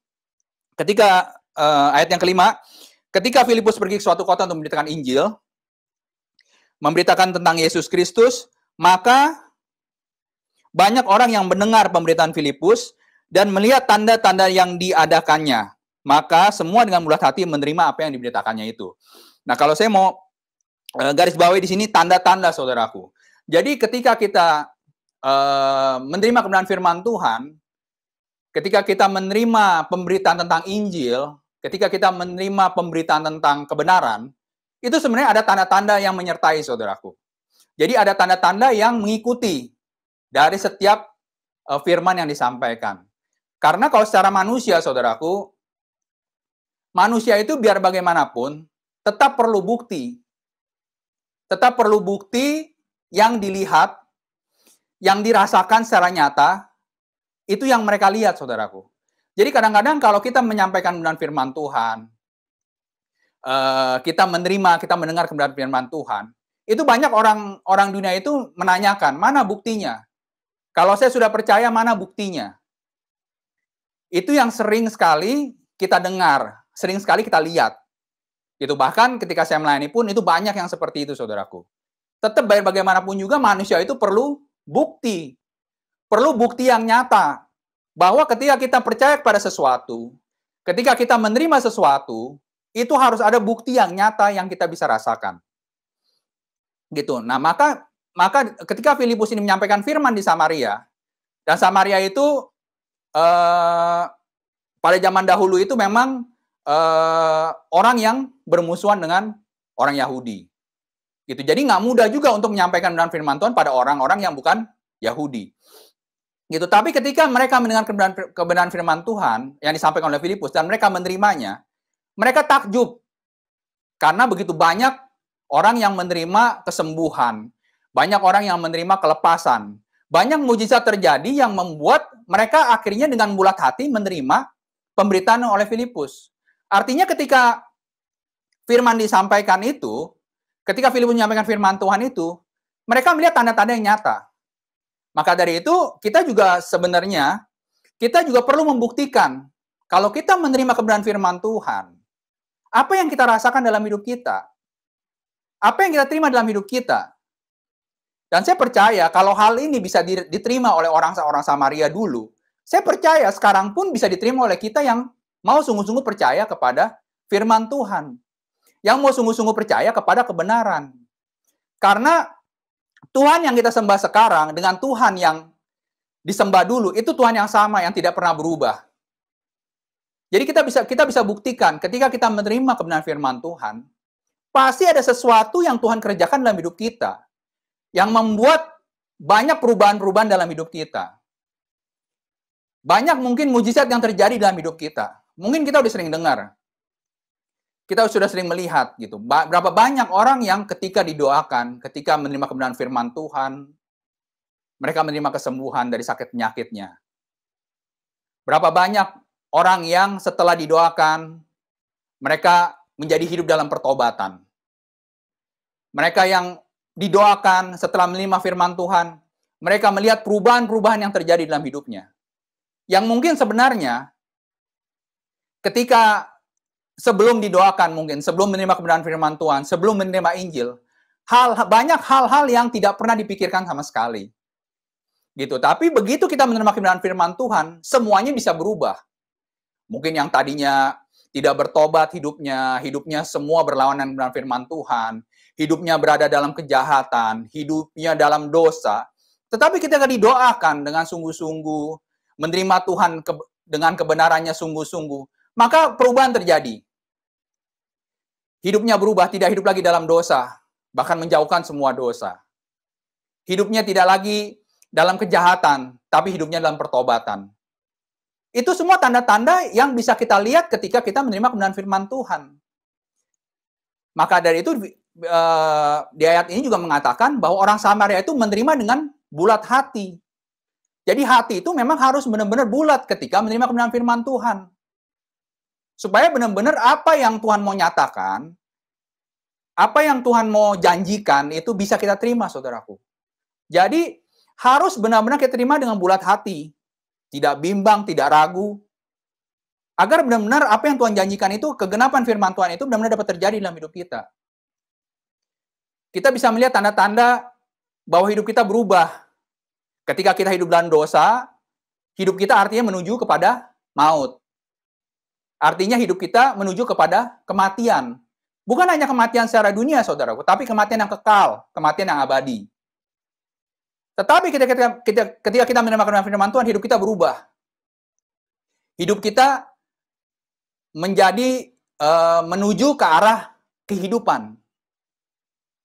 Ketika ayat yang kelima, ketika Filipus pergi ke suatu kota untuk memberitakan Injil, memberitakan tentang Yesus Kristus, maka banyak orang yang mendengar pemberitaan Filipus dan melihat tanda-tanda yang diadakannya. Maka semua dengan bulat hati menerima apa yang diberitakannya itu. Nah, kalau saya mau garis bawahi di sini tanda-tanda, saudaraku. Jadi ketika kita menerima kebenaran firman Tuhan, ketika kita menerima pemberitaan tentang Injil, ketika kita menerima pemberitaan tentang kebenaran, itu sebenarnya ada tanda-tanda yang menyertai, saudaraku. Jadi ada tanda-tanda yang mengikuti dari setiap firman yang disampaikan. Karena kalau secara manusia, saudaraku, manusia itu biar bagaimanapun tetap perlu bukti. Tetap perlu bukti yang dilihat, yang dirasakan secara nyata, itu yang mereka lihat, saudaraku. Jadi kadang-kadang kalau kita menyampaikan kebenaran firman Tuhan, kita mendengar kebenaran firman Tuhan, itu banyak orang dunia itu menanyakan, mana buktinya? Kalau saya sudah percaya, mana buktinya? Itu yang sering sekali kita dengar, sering sekali kita lihat. Itu bahkan ketika saya melayani pun, itu banyak yang seperti itu, saudaraku. Tetap bagaimanapun juga manusia itu perlu bukti. Perlu bukti yang nyata. Bahwa ketika kita percaya kepada sesuatu, ketika kita menerima sesuatu, itu harus ada bukti yang nyata yang kita bisa rasakan. Gitu. Nah, maka ketika Filipus ini menyampaikan firman di Samaria, dan Samaria itu pada zaman dahulu itu memang orang yang bermusuhan dengan orang Yahudi. Gitu. Jadi nggak mudah juga untuk menyampaikan firman Tuhan pada orang-orang yang bukan Yahudi. Gitu. Tapi ketika mereka mendengar kebenaran firman Tuhan yang disampaikan oleh Filipus dan mereka menerimanya, mereka takjub. Karena begitu banyak orang yang menerima kesembuhan, banyak orang yang menerima kelepasan, banyak mujizat terjadi yang membuat mereka akhirnya dengan bulat hati menerima pemberitaan oleh Filipus. Artinya ketika firman disampaikan itu, ketika Filipus menyampaikan firman Tuhan itu, mereka melihat tanda-tanda yang nyata. Maka dari itu, kita juga perlu membuktikan kalau kita menerima kebenaran firman Tuhan, apa yang kita rasakan dalam hidup kita? Apa yang kita terima dalam hidup kita? Dan saya percaya kalau hal ini bisa diterima oleh orang Samaria dulu, saya percaya sekarang pun bisa diterima oleh kita yang mau sungguh-sungguh percaya kepada firman Tuhan. Yang mau sungguh-sungguh percaya kepada kebenaran. Karena Tuhan yang kita sembah sekarang dengan Tuhan yang disembah dulu, itu Tuhan yang sama, yang tidak pernah berubah. Jadi kita bisa buktikan ketika kita menerima kebenaran firman Tuhan, pasti ada sesuatu yang Tuhan kerjakan dalam hidup kita, yang membuat banyak perubahan-perubahan dalam hidup kita. Banyak mungkin mujizat yang terjadi dalam hidup kita. Mungkin kita udah sering dengar. Kita sudah sering melihat gitu. Berapa banyak orang yang ketika didoakan, ketika menerima kebenaran firman Tuhan, mereka menerima kesembuhan dari sakit penyakitnya. Berapa banyak orang yang setelah didoakan, mereka menjadi hidup dalam pertobatan. Mereka yang didoakan setelah menerima firman Tuhan, mereka melihat perubahan-perubahan yang terjadi dalam hidupnya. Yang mungkin sebenarnya ketika sebelum didoakan mungkin, sebelum menerima kebenaran firman Tuhan, sebelum menerima Injil, banyak hal-hal yang tidak pernah dipikirkan sama sekali. Gitu. Tapi begitu kita menerima kebenaran firman Tuhan, semuanya bisa berubah. Mungkin yang tadinya tidak bertobat hidupnya semua berlawanan dengan firman Tuhan, hidupnya berada dalam kejahatan, hidupnya dalam dosa. Tetapi ketika didoakan dengan sungguh-sungguh, menerima Tuhan dengan kebenarannya sungguh-sungguh, maka perubahan terjadi. Hidupnya berubah, tidak hidup lagi dalam dosa, bahkan menjauhkan semua dosa. Hidupnya tidak lagi dalam kejahatan, tapi hidupnya dalam pertobatan. Itu semua tanda-tanda yang bisa kita lihat ketika kita menerima kebenaran firman Tuhan. Maka dari itu, di ayat ini juga mengatakan bahwa orang Samaria itu menerima dengan bulat hati. Jadi hati itu memang harus benar-benar bulat ketika menerima kebenaran firman Tuhan. Supaya benar-benar apa yang Tuhan mau nyatakan, apa yang Tuhan mau janjikan, itu bisa kita terima, saudaraku. Jadi, harus benar-benar kita terima dengan bulat hati. Tidak bimbang, tidak ragu. Agar benar-benar apa yang Tuhan janjikan itu, kegenapan firman Tuhan itu benar-benar dapat terjadi dalam hidup kita. Kita bisa melihat tanda-tanda bahwa hidup kita berubah. Ketika kita hidup dalam dosa, hidup kita artinya menuju kepada maut. Artinya hidup kita menuju kepada kematian. Bukan hanya kematian secara dunia, saudaraku, tapi kematian yang kekal, kematian yang abadi. Tetapi ketika kita menerima firman Tuhan, hidup kita berubah. Hidup kita menjadi menuju ke arah kehidupan.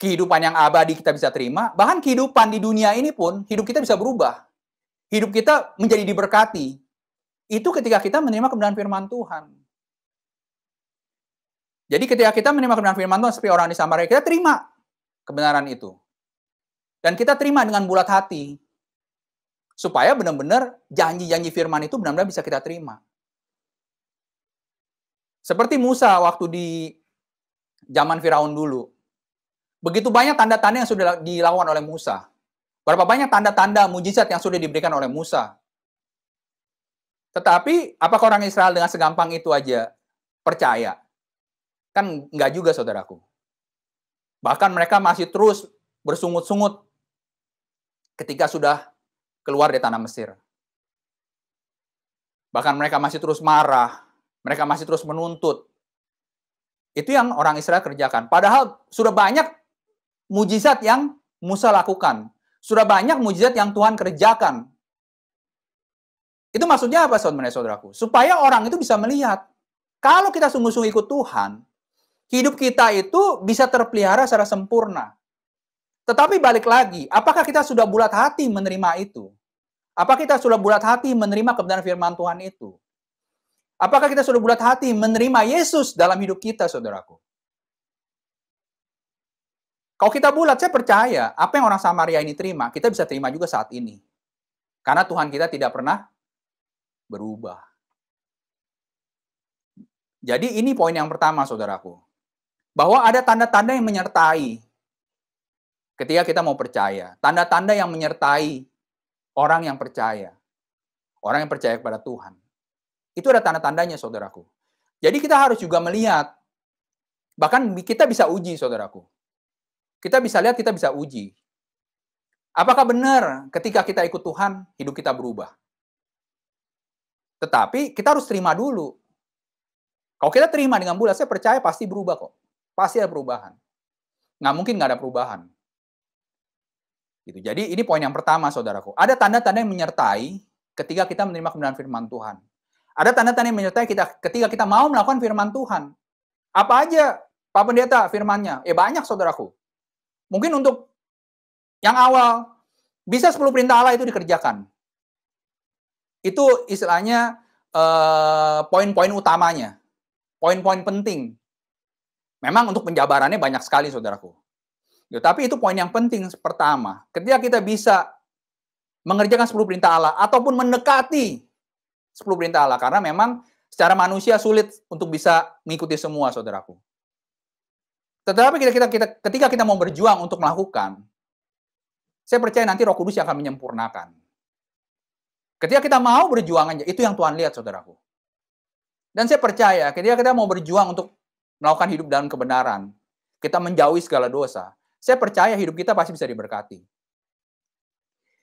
Kehidupan yang abadi kita bisa terima, bahkan kehidupan di dunia ini pun, hidup kita bisa berubah. Hidup kita menjadi diberkati. Itu ketika kita menerima kebenaran firman Tuhan. Jadi ketika kita menerima kebenaran firman Tuhan seperti orang di Samaria, kita terima kebenaran itu. Dan kita terima dengan bulat hati. Supaya benar-benar janji-janji firman itu benar-benar bisa kita terima. Seperti Musa waktu di zaman Firaun dulu. Begitu banyak tanda-tanda yang sudah dilakukan oleh Musa. Berapa banyak tanda-tanda mujizat yang sudah diberikan oleh Musa. Tetapi, apakah orang Israel dengan segampang itu aja percaya? Kan enggak juga, saudaraku. Bahkan mereka masih terus bersungut-sungut ketika sudah keluar dari tanah Mesir. Bahkan mereka masih terus marah. Mereka masih terus menuntut. Itu yang orang Israel kerjakan. Padahal sudah banyak mujizat yang Musa lakukan. Sudah banyak mujizat yang Tuhan kerjakan. Itu maksudnya apa, saudaraku? Supaya orang itu bisa melihat. Kalau kita sungguh-sungguh ikut Tuhan, hidup kita itu bisa terpelihara secara sempurna. Tetapi balik lagi, apakah kita sudah bulat hati menerima itu? Apakah kita sudah bulat hati menerima kebenaran firman Tuhan itu? Apakah kita sudah bulat hati menerima Yesus dalam hidup kita, saudaraku? Kalau kita bulat, saya percaya apa yang orang Samaria ini terima, kita bisa terima juga saat ini. Karena Tuhan kita tidak pernah berubah. Jadi ini poin yang pertama, saudaraku. Bahwa ada tanda-tanda yang menyertai ketika kita mau percaya. Tanda-tanda yang menyertai orang yang percaya. Orang yang percaya kepada Tuhan. Itu ada tanda-tandanya, saudaraku. Jadi kita harus juga melihat. Bahkan kita bisa uji, saudaraku. Kita bisa lihat, kita bisa uji. Apakah benar ketika kita ikut Tuhan, hidup kita berubah? Tetapi kita harus terima dulu. Kalau kita terima dengan bulat, saya percaya pasti berubah kok. Pasti ada perubahan. Nggak mungkin nggak ada perubahan. Gitu. Jadi ini poin yang pertama, saudaraku. Ada tanda-tanda yang menyertai ketika kita menerima kebenaran firman Tuhan. Ada tanda-tanda yang menyertai ketika kita mau melakukan firman Tuhan. Apa aja, Pak Pendeta, firmannya? Banyak, saudaraku. Mungkin untuk yang awal, bisa 10 perintah Allah itu dikerjakan. Itu istilahnya poin-poin utamanya. Poin-poin penting. Memang untuk penjabarannya banyak sekali, saudaraku. Tapi itu poin yang penting pertama. Ketika kita bisa mengerjakan 10 perintah Allah, ataupun mendekati 10 perintah Allah. Karena memang secara manusia sulit untuk bisa mengikuti semua, saudaraku. Tetapi ketika kita mau berjuang untuk melakukan, saya percaya nanti Roh Kudus yang akan menyempurnakan. Ketika kita mau berjuang aja, itu yang Tuhan lihat, saudaraku. Dan saya percaya ketika kita mau berjuang untuk melakukan hidup dalam kebenaran, kita menjauhi segala dosa, saya percaya hidup kita pasti bisa diberkati.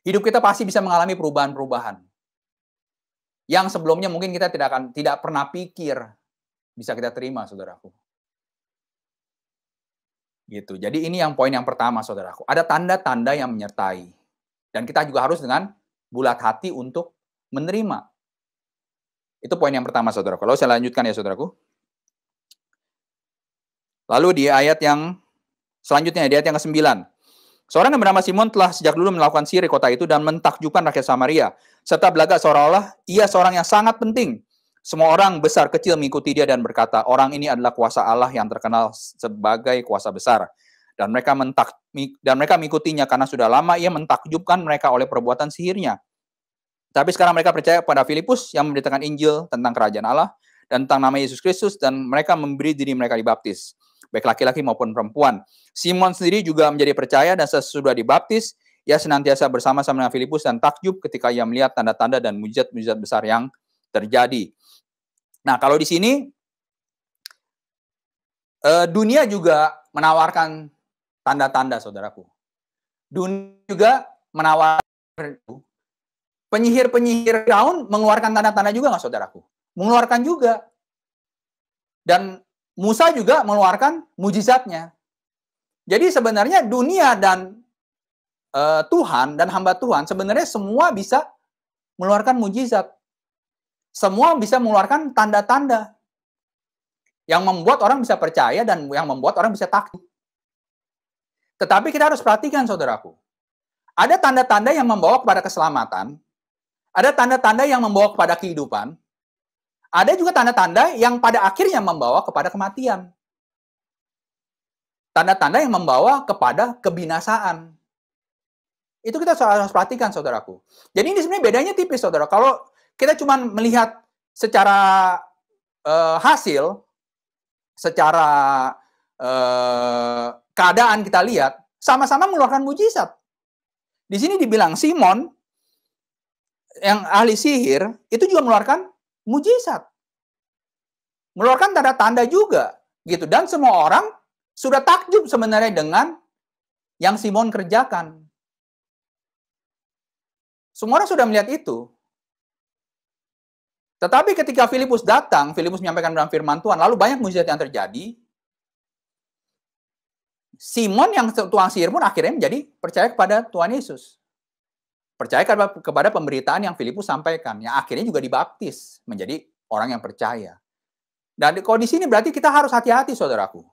Hidup kita pasti bisa mengalami perubahan-perubahan. Yang sebelumnya mungkin kita tidak pernah pikir bisa kita terima, saudaraku. Gitu. Jadi ini yang poin yang pertama, saudaraku. Ada tanda-tanda yang menyertai. Dan kita juga harus dengan bulat hati untuk menerima. Itu poin yang pertama, saudaraku. Lalu saya lanjutkan ya, saudaraku. Lalu di ayat yang selanjutnya, di ayat yang ke-9. Seorang yang bernama Simon telah sejak dulu melakukan sihir di kota itu dan mentakjubkan rakyat Samaria, serta belagak seolah-olah ia seorang yang sangat penting. Semua orang besar kecil mengikuti dia dan berkata, orang ini adalah kuasa Allah yang terkenal sebagai kuasa besar. Dan mereka mengikutinya karena sudah lama ia mentakjubkan mereka oleh perbuatan sihirnya. Tapi sekarang mereka percaya pada Filipus yang memberitakan Injil tentang kerajaan Allah dan tentang nama Yesus Kristus, dan mereka memberi diri mereka dibaptis, baik laki-laki maupun perempuan. Simon sendiri juga menjadi percaya, dan sesudah dibaptis, ia senantiasa bersama-sama dengan Filipus dan takjub ketika ia melihat tanda-tanda dan mujizat-mujizat besar yang terjadi. Nah, kalau di sini dunia juga menawarkan tanda-tanda, saudaraku. Dunia juga menawarkan, penyihir-penyihir Firaun mengeluarkan tanda-tanda juga nggak, saudaraku? Mengeluarkan juga. Dan Musa juga mengeluarkan mujizatnya. Jadi sebenarnya dunia dan Tuhan dan hamba Tuhan sebenarnya semua bisa mengeluarkan mujizat. Semua bisa mengeluarkan tanda-tanda yang membuat orang bisa percaya dan yang membuat orang bisa takut. Tetapi kita harus perhatikan, saudaraku. Ada tanda-tanda yang membawa kepada keselamatan, ada tanda-tanda yang membawa kepada kehidupan, ada juga tanda-tanda yang pada akhirnya membawa kepada kematian. Tanda-tanda yang membawa kepada kebinasaan. Itu kita harus perhatikan, saudaraku. Jadi ini sebenarnya bedanya tipis, saudara. Kalau kita cuma melihat secara hasil, secara keadaan kita lihat, sama-sama mengeluarkan mujizat. Di sini dibilang Simon, yang ahli sihir, itu juga mengeluarkan mujizat. Mengeluarkan tanda-tanda juga. Gitu. Dan semua orang sudah takjub sebenarnya dengan yang Simon kerjakan. Semua orang sudah melihat itu. Tetapi ketika Filipus datang, Filipus menyampaikan dalam firman Tuhan, lalu banyak mujizat yang terjadi. Simon yang tukang sihir pun akhirnya menjadi percaya kepada Tuhan Yesus. Percaya kepada pemberitaan yang Filipus sampaikan, yang akhirnya juga dibaptis menjadi orang yang percaya. Dan kalau di sini berarti kita harus hati-hati, saudaraku.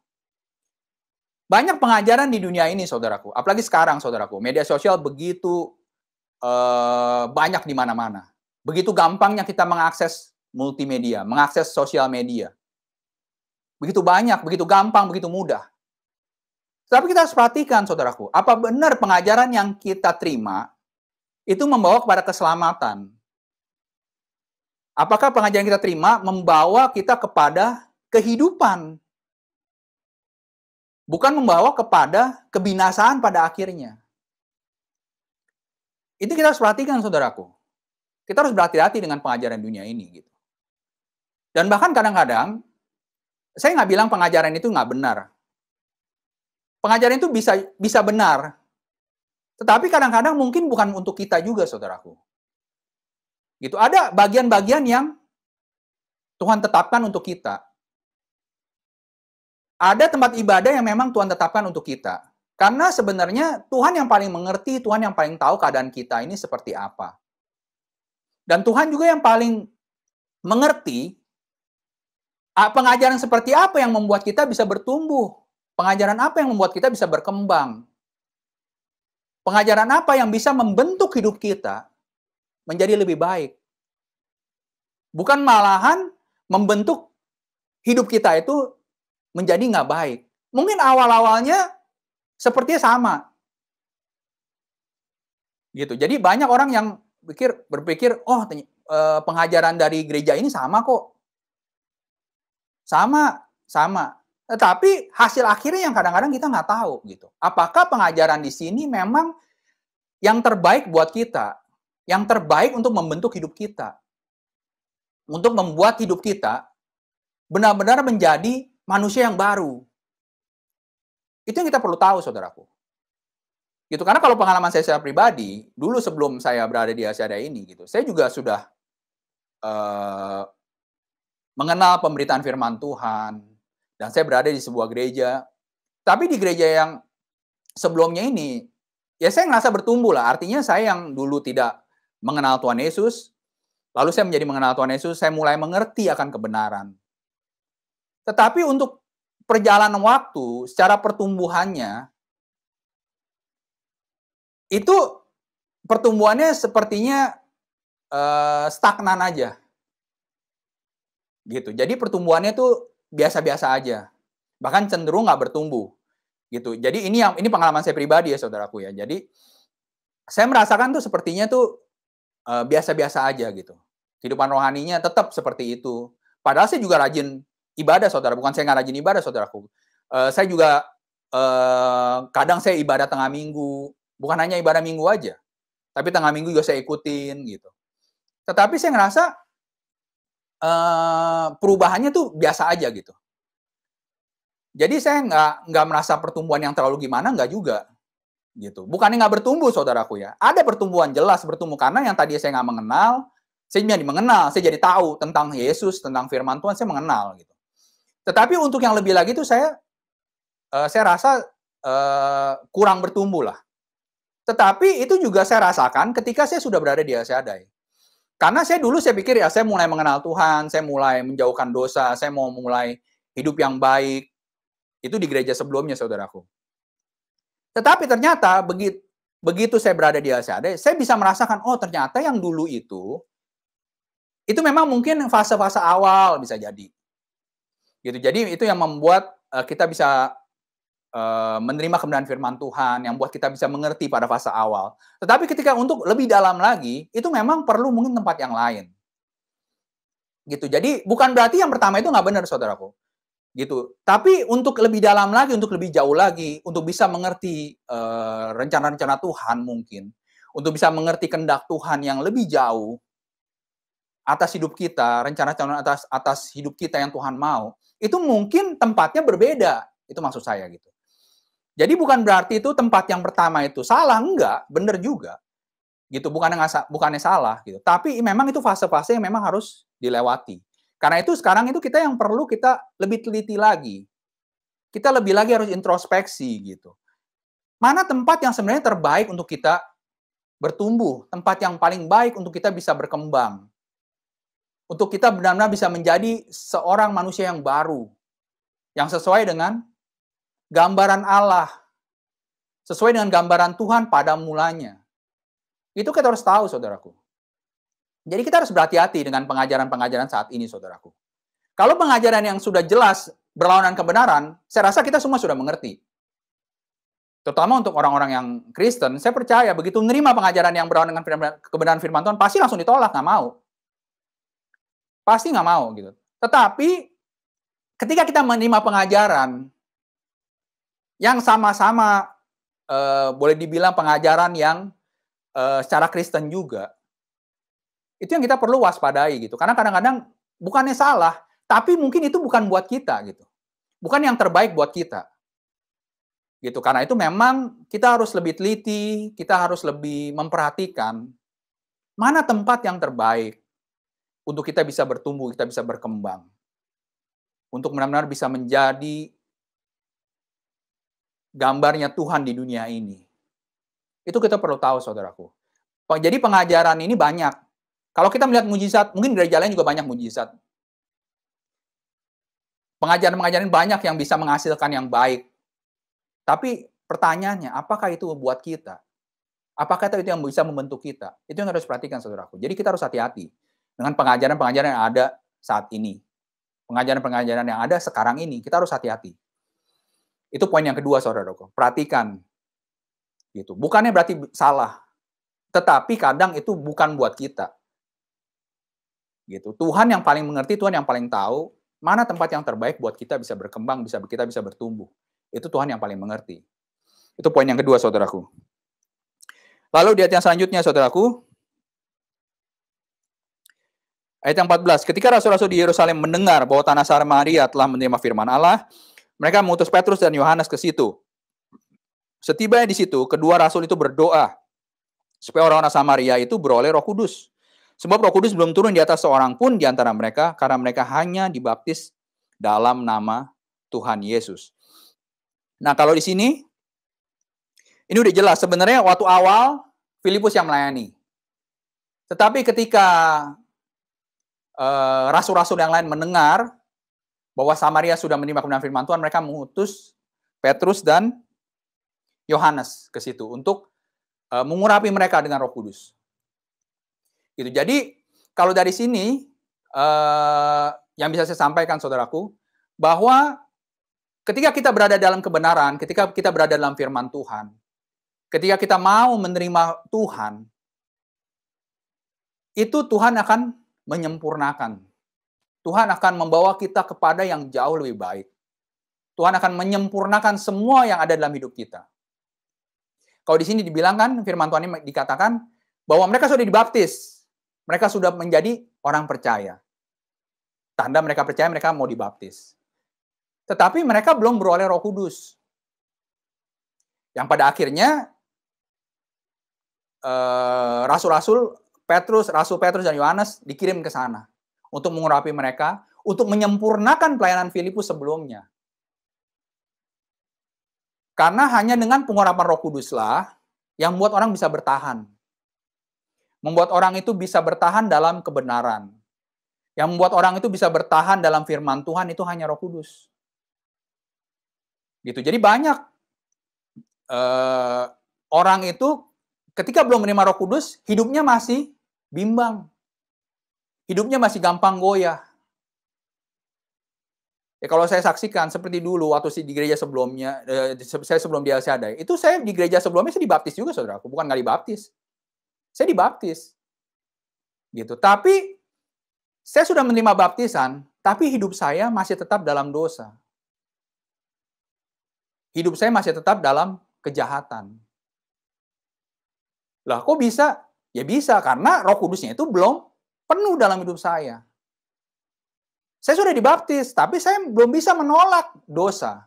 Banyak pengajaran di dunia ini, saudaraku. Apalagi sekarang, saudaraku. Media sosial begitu banyak di mana-mana. Begitu gampangnya kita mengakses multimedia, mengakses sosial media. Begitu banyak, begitu gampang, begitu mudah. Tapi kita harus perhatikan, saudaraku. Apa benar pengajaran yang kita terima itu membawa kepada keselamatan? Apakah pengajaran yang kita terima membawa kita kepada kehidupan? Bukan membawa kepada kebinasaan pada akhirnya. Itu kita harus perhatikan, saudaraku. Kita harus berhati-hati dengan pengajaran dunia ini. Gitu. Dan bahkan kadang-kadang, saya nggak bilang pengajaran itu nggak benar. Pengajaran itu bisa benar. Tetapi kadang-kadang mungkin bukan untuk kita juga, saudaraku. Gitu. Ada bagian-bagian yang Tuhan tetapkan untuk kita. Ada tempat ibadah yang memang Tuhan tetapkan untuk kita. Karena sebenarnya Tuhan yang paling mengerti, Tuhan yang paling tahu keadaan kita ini seperti apa. Dan Tuhan juga yang paling mengerti pengajaran seperti apa yang membuat kita bisa bertumbuh. Pengajaran apa yang membuat kita bisa berkembang. Pengajaran apa yang bisa membentuk hidup kita menjadi lebih baik. Bukan malahan membentuk hidup kita itu menjadi nggak baik. Mungkin awal-awalnya sepertinya sama. Gitu. Jadi banyak orang yang berpikir, oh pengajaran dari gereja ini sama kok. Sama. Tetapi hasil akhirnya yang kadang-kadang kita nggak tahu. Gitu. Apakah pengajaran di sini memang yang terbaik buat kita? Yang terbaik untuk membentuk hidup kita? Untuk membuat hidup kita benar-benar menjadi manusia yang baru. Itu yang kita perlu tahu, saudaraku. Gitu, karena kalau pengalaman saya secara pribadi, dulu sebelum saya berada di Asiada ini, gitu, saya juga sudah mengenal pemberitaan firman Tuhan, dan saya berada di sebuah gereja. Tapi di gereja yang sebelumnya ini, ya saya ngerasa bertumbuh lah. Artinya saya yang dulu tidak mengenal Tuhan Yesus, lalu saya menjadi mengenal Tuhan Yesus, saya mulai mengerti akan kebenaran. Tetapi untuk perjalanan waktu, secara pertumbuhannya, itu pertumbuhannya sepertinya stagnan aja. Gitu. Jadi pertumbuhannya tuh biasa-biasa aja. Bahkan cenderung nggak bertumbuh. Gitu. Jadi ini pengalaman saya pribadi ya, saudaraku ya. Jadi saya merasakan tuh sepertinya tuh biasa-biasa aja gitu. Kehidupan rohaninya tetap seperti itu. Padahal saya juga rajin ibadah, saudara. Bukan saya nggak rajin ibadah, saudaraku. Saya juga kadang saya ibadah tengah minggu. Bukan hanya ibadah minggu aja, tapi tengah minggu juga saya ikutin gitu. Tetapi saya ngerasa perubahannya tuh biasa aja gitu. Jadi saya nggak merasa pertumbuhan yang terlalu gimana, nggak juga. Gitu. Bukannya nggak bertumbuh, saudaraku ya. Ada pertumbuhan, jelas bertumbuh. Karena yang tadi saya nggak mengenal, saya jadi mengenal. Saya jadi tahu tentang Yesus, tentang firman Tuhan, saya mengenal. Gitu. Tetapi untuk yang lebih lagi itu saya rasa kurang bertumbuh lah. Tetapi itu juga saya rasakan ketika saya sudah berada di El Shaddai. Karena dulu saya pikir ya saya mulai mengenal Tuhan, saya mulai menjauhkan dosa, saya mau mulai hidup yang baik. Itu di gereja sebelumnya, saudaraku. Tetapi ternyata begitu saya berada di El Shaddai, saya bisa merasakan, oh ternyata yang dulu itu memang mungkin fase-fase awal bisa jadi. Gitu. Jadi itu yang membuat kita bisa menerima kebenaran firman Tuhan, yang buat kita bisa mengerti pada fase awal. Tetapi ketika untuk lebih dalam lagi, itu memang perlu mungkin tempat yang lain. Gitu. Jadi bukan berarti yang pertama itu nggak benar, saudaraku. Gitu. Tapi untuk lebih dalam lagi, untuk lebih jauh lagi, untuk bisa mengerti rencana-rencana Tuhan mungkin, untuk bisa mengerti kehendak Tuhan yang lebih jauh atas hidup kita, rencana-rencana atas hidup kita yang Tuhan mau, itu mungkin tempatnya berbeda. Itu maksud saya gitu. Jadi bukan berarti itu tempat yang pertama itu salah, enggak, benar juga. Gitu, bukannya salah gitu. Tapi memang itu fase-fase yang memang harus dilewati. Karena itu sekarang itu kita yang perlu kita lebih teliti lagi. Kita lebih lagi harus introspeksi gitu. Mana tempat yang sebenarnya terbaik untuk kita bertumbuh, tempat yang paling baik untuk kita bisa berkembang. Untuk kita benar-benar bisa menjadi seorang manusia yang baru. Yang sesuai dengan gambaran Allah. Sesuai dengan gambaran Tuhan pada mulanya. Itu kita harus tahu, saudaraku. Jadi kita harus berhati-hati dengan pengajaran-pengajaran saat ini, saudaraku. Kalau pengajaran yang sudah jelas berlawanan kebenaran, saya rasa kita semua sudah mengerti. Terutama untuk orang-orang yang Kristen, saya percaya begitu menerima pengajaran yang berlawanan dengan kebenaran firman Tuhan, pasti langsung ditolak, nggak mau. Pasti nggak mau gitu. Tetapi ketika kita menerima pengajaran yang sama-sama boleh dibilang pengajaran yang secara Kristen juga, itu yang kita perlu waspadai gitu. Karena kadang-kadang bukannya salah, tapi mungkin itu bukan buat kita gitu. Bukan yang terbaik buat kita. Gitu. Karena itu memang kita harus lebih teliti, kita harus lebih memperhatikan mana tempat yang terbaik untuk kita bisa bertumbuh, kita bisa berkembang. Untuk benar-benar bisa menjadi gambarnya Tuhan di dunia ini. Itu kita perlu tahu, saudaraku. Jadi pengajaran ini banyak. Kalau kita melihat mujizat, mungkin gereja lain juga banyak mujizat. Pengajaran-pengajaran banyak yang bisa menghasilkan yang baik. Tapi pertanyaannya, apakah itu buat kita? Apakah itu yang bisa membentuk kita? Itu yang harus perhatikan, saudaraku. Jadi kita harus hati-hati dengan pengajaran-pengajaran yang ada saat ini. Pengajaran-pengajaran yang ada sekarang ini, kita harus hati-hati. Itu poin yang kedua, saudaraku. Perhatikan. Gitu. Bukannya berarti salah. Tetapi kadang itu bukan buat kita. Gitu. Tuhan yang paling mengerti, Tuhan yang paling tahu mana tempat yang terbaik buat kita bisa berkembang, kita bisa bertumbuh. Itu Tuhan yang paling mengerti. Itu poin yang kedua, saudaraku. Lalu di ayat yang selanjutnya, saudaraku, ayat yang 14. Ketika rasul-rasul di Yerusalem mendengar bahwa tanah Samaria telah menerima firman Allah, mereka mengutus Petrus dan Yohanes ke situ. Setibanya di situ, kedua rasul itu berdoa supaya orang-orang Samaria itu beroleh Roh Kudus. Sebab Roh Kudus belum turun di atas seorang pun di antara mereka, karena mereka hanya dibaptis dalam nama Tuhan Yesus. Nah, kalau di sini, ini udah jelas. Sebenarnya waktu awal, Filipus yang melayani. Tetapi ketika rasul-rasul yang lain mendengar bahwa Samaria sudah menerima kebenaran firman Tuhan, mereka mengutus Petrus dan Yohanes ke situ untuk mengurapi mereka dengan Roh Kudus. Gitu. Jadi kalau dari sini yang bisa saya sampaikan, saudaraku, bahwa ketika kita berada dalam kebenaran, ketika kita berada dalam firman Tuhan, ketika kita mau menerima Tuhan, itu Tuhan akan menyempurnakan. Tuhan akan membawa kita kepada yang jauh lebih baik. Tuhan akan menyempurnakan semua yang ada dalam hidup kita. Kalau di sini dibilangkan, firman Tuhan ini dikatakan bahwa mereka sudah dibaptis. Mereka sudah menjadi orang percaya. Tanda mereka percaya mereka mau dibaptis. Tetapi mereka belum beroleh Roh Kudus. Yang pada akhirnya Rasul Petrus dan Yohanes dikirim ke sana untuk mengurapi mereka, untuk menyempurnakan pelayanan Filipus sebelumnya. Karena hanya dengan pengurapan Roh Kuduslah yang membuat orang bisa bertahan. Membuat orang itu bisa bertahan dalam kebenaran. Yang membuat orang itu bisa bertahan dalam firman Tuhan itu hanya Roh Kudus. Gitu. Jadi banyak orang itu ketika belum menerima Roh Kudus, hidupnya masih bimbang. Hidupnya masih gampang goyah. Ya, kalau saya saksikan seperti dulu waktu di gereja sebelumnya, saya sebelum di El Shaddai, itu saya di gereja sebelumnya saya dibaptis juga, saudaraku. Bukan nggak dibaptis. Saya dibaptis. Gitu. Tapi saya sudah menerima baptisan, tapi hidup saya masih tetap dalam dosa. Hidup saya masih tetap dalam kejahatan. Lah, kok bisa? Ya bisa, karena Roh Kudusnya itu belum penuh dalam hidup saya. Saya sudah dibaptis, tapi saya belum bisa menolak dosa.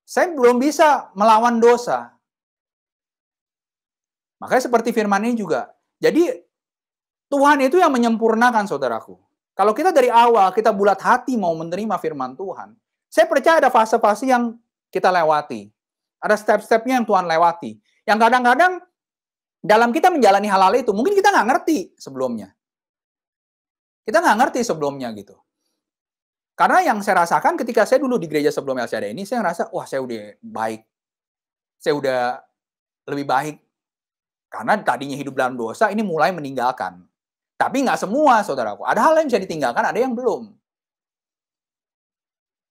Saya belum bisa melawan dosa. Makanya seperti firman ini juga. Jadi, Tuhan itu yang menyempurnakan, saudaraku. Kalau kita dari awal, kita bulat hati mau menerima firman Tuhan, saya percaya ada fase-fase yang kita lewati. Ada step-stepnya yang Tuhan lewati. Yang kadang-kadang dalam kita menjalani hal-hal itu, mungkin kita nggak ngerti sebelumnya. Kita nggak ngerti sebelumnya gitu. Karena yang saya rasakan ketika saya dulu di gereja sebelum El Shaddai ini, saya ngerasa, wah saya udah baik. Saya udah lebih baik. Karena tadinya hidup dalam dosa, ini mulai meninggalkan. Tapi nggak semua, saudaraku. Ada hal yang bisa ditinggalkan, ada yang belum.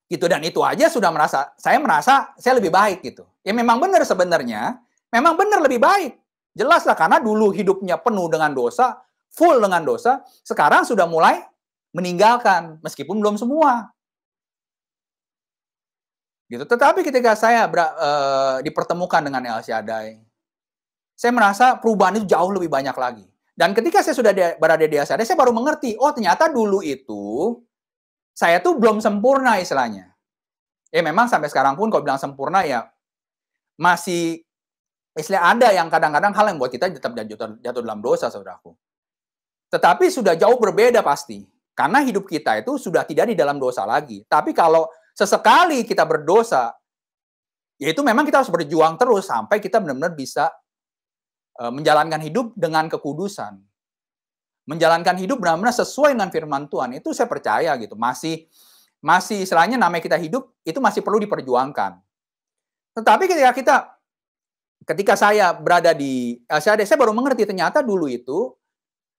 Gitu, dan itu aja sudah saya merasa saya lebih baik gitu. Ya memang benar sebenarnya, memang benar lebih baik. Jelas lah, karena dulu hidupnya penuh dengan dosa, full dengan dosa, sekarang sudah mulai meninggalkan, meskipun belum semua. Gitu. Tetapi ketika saya dipertemukan dengan El Shaddai, saya merasa perubahan itu jauh lebih banyak lagi. Dan ketika saya sudah berada di El Shaddai, saya baru mengerti, oh ternyata dulu itu, saya tuh belum sempurna istilahnya. Memang sampai sekarang pun kalau bilang sempurna ya, masih istilah ada yang kadang-kadang hal yang buat kita tetap jatuh dalam dosa, saudaraku. Tetapi sudah jauh berbeda pasti. Karena hidup kita itu sudah tidak di dalam dosa lagi. Tapi kalau sesekali kita berdosa, ya itu memang kita harus berjuang terus sampai kita benar-benar bisa menjalankan hidup dengan kekudusan. Menjalankan hidup benar-benar sesuai dengan firman Tuhan. Itu saya percaya gitu. Masih istilahnya namanya kita hidup, itu masih perlu diperjuangkan. Tetapi ketika saya berada di El Shaddai, saya baru mengerti ternyata dulu itu,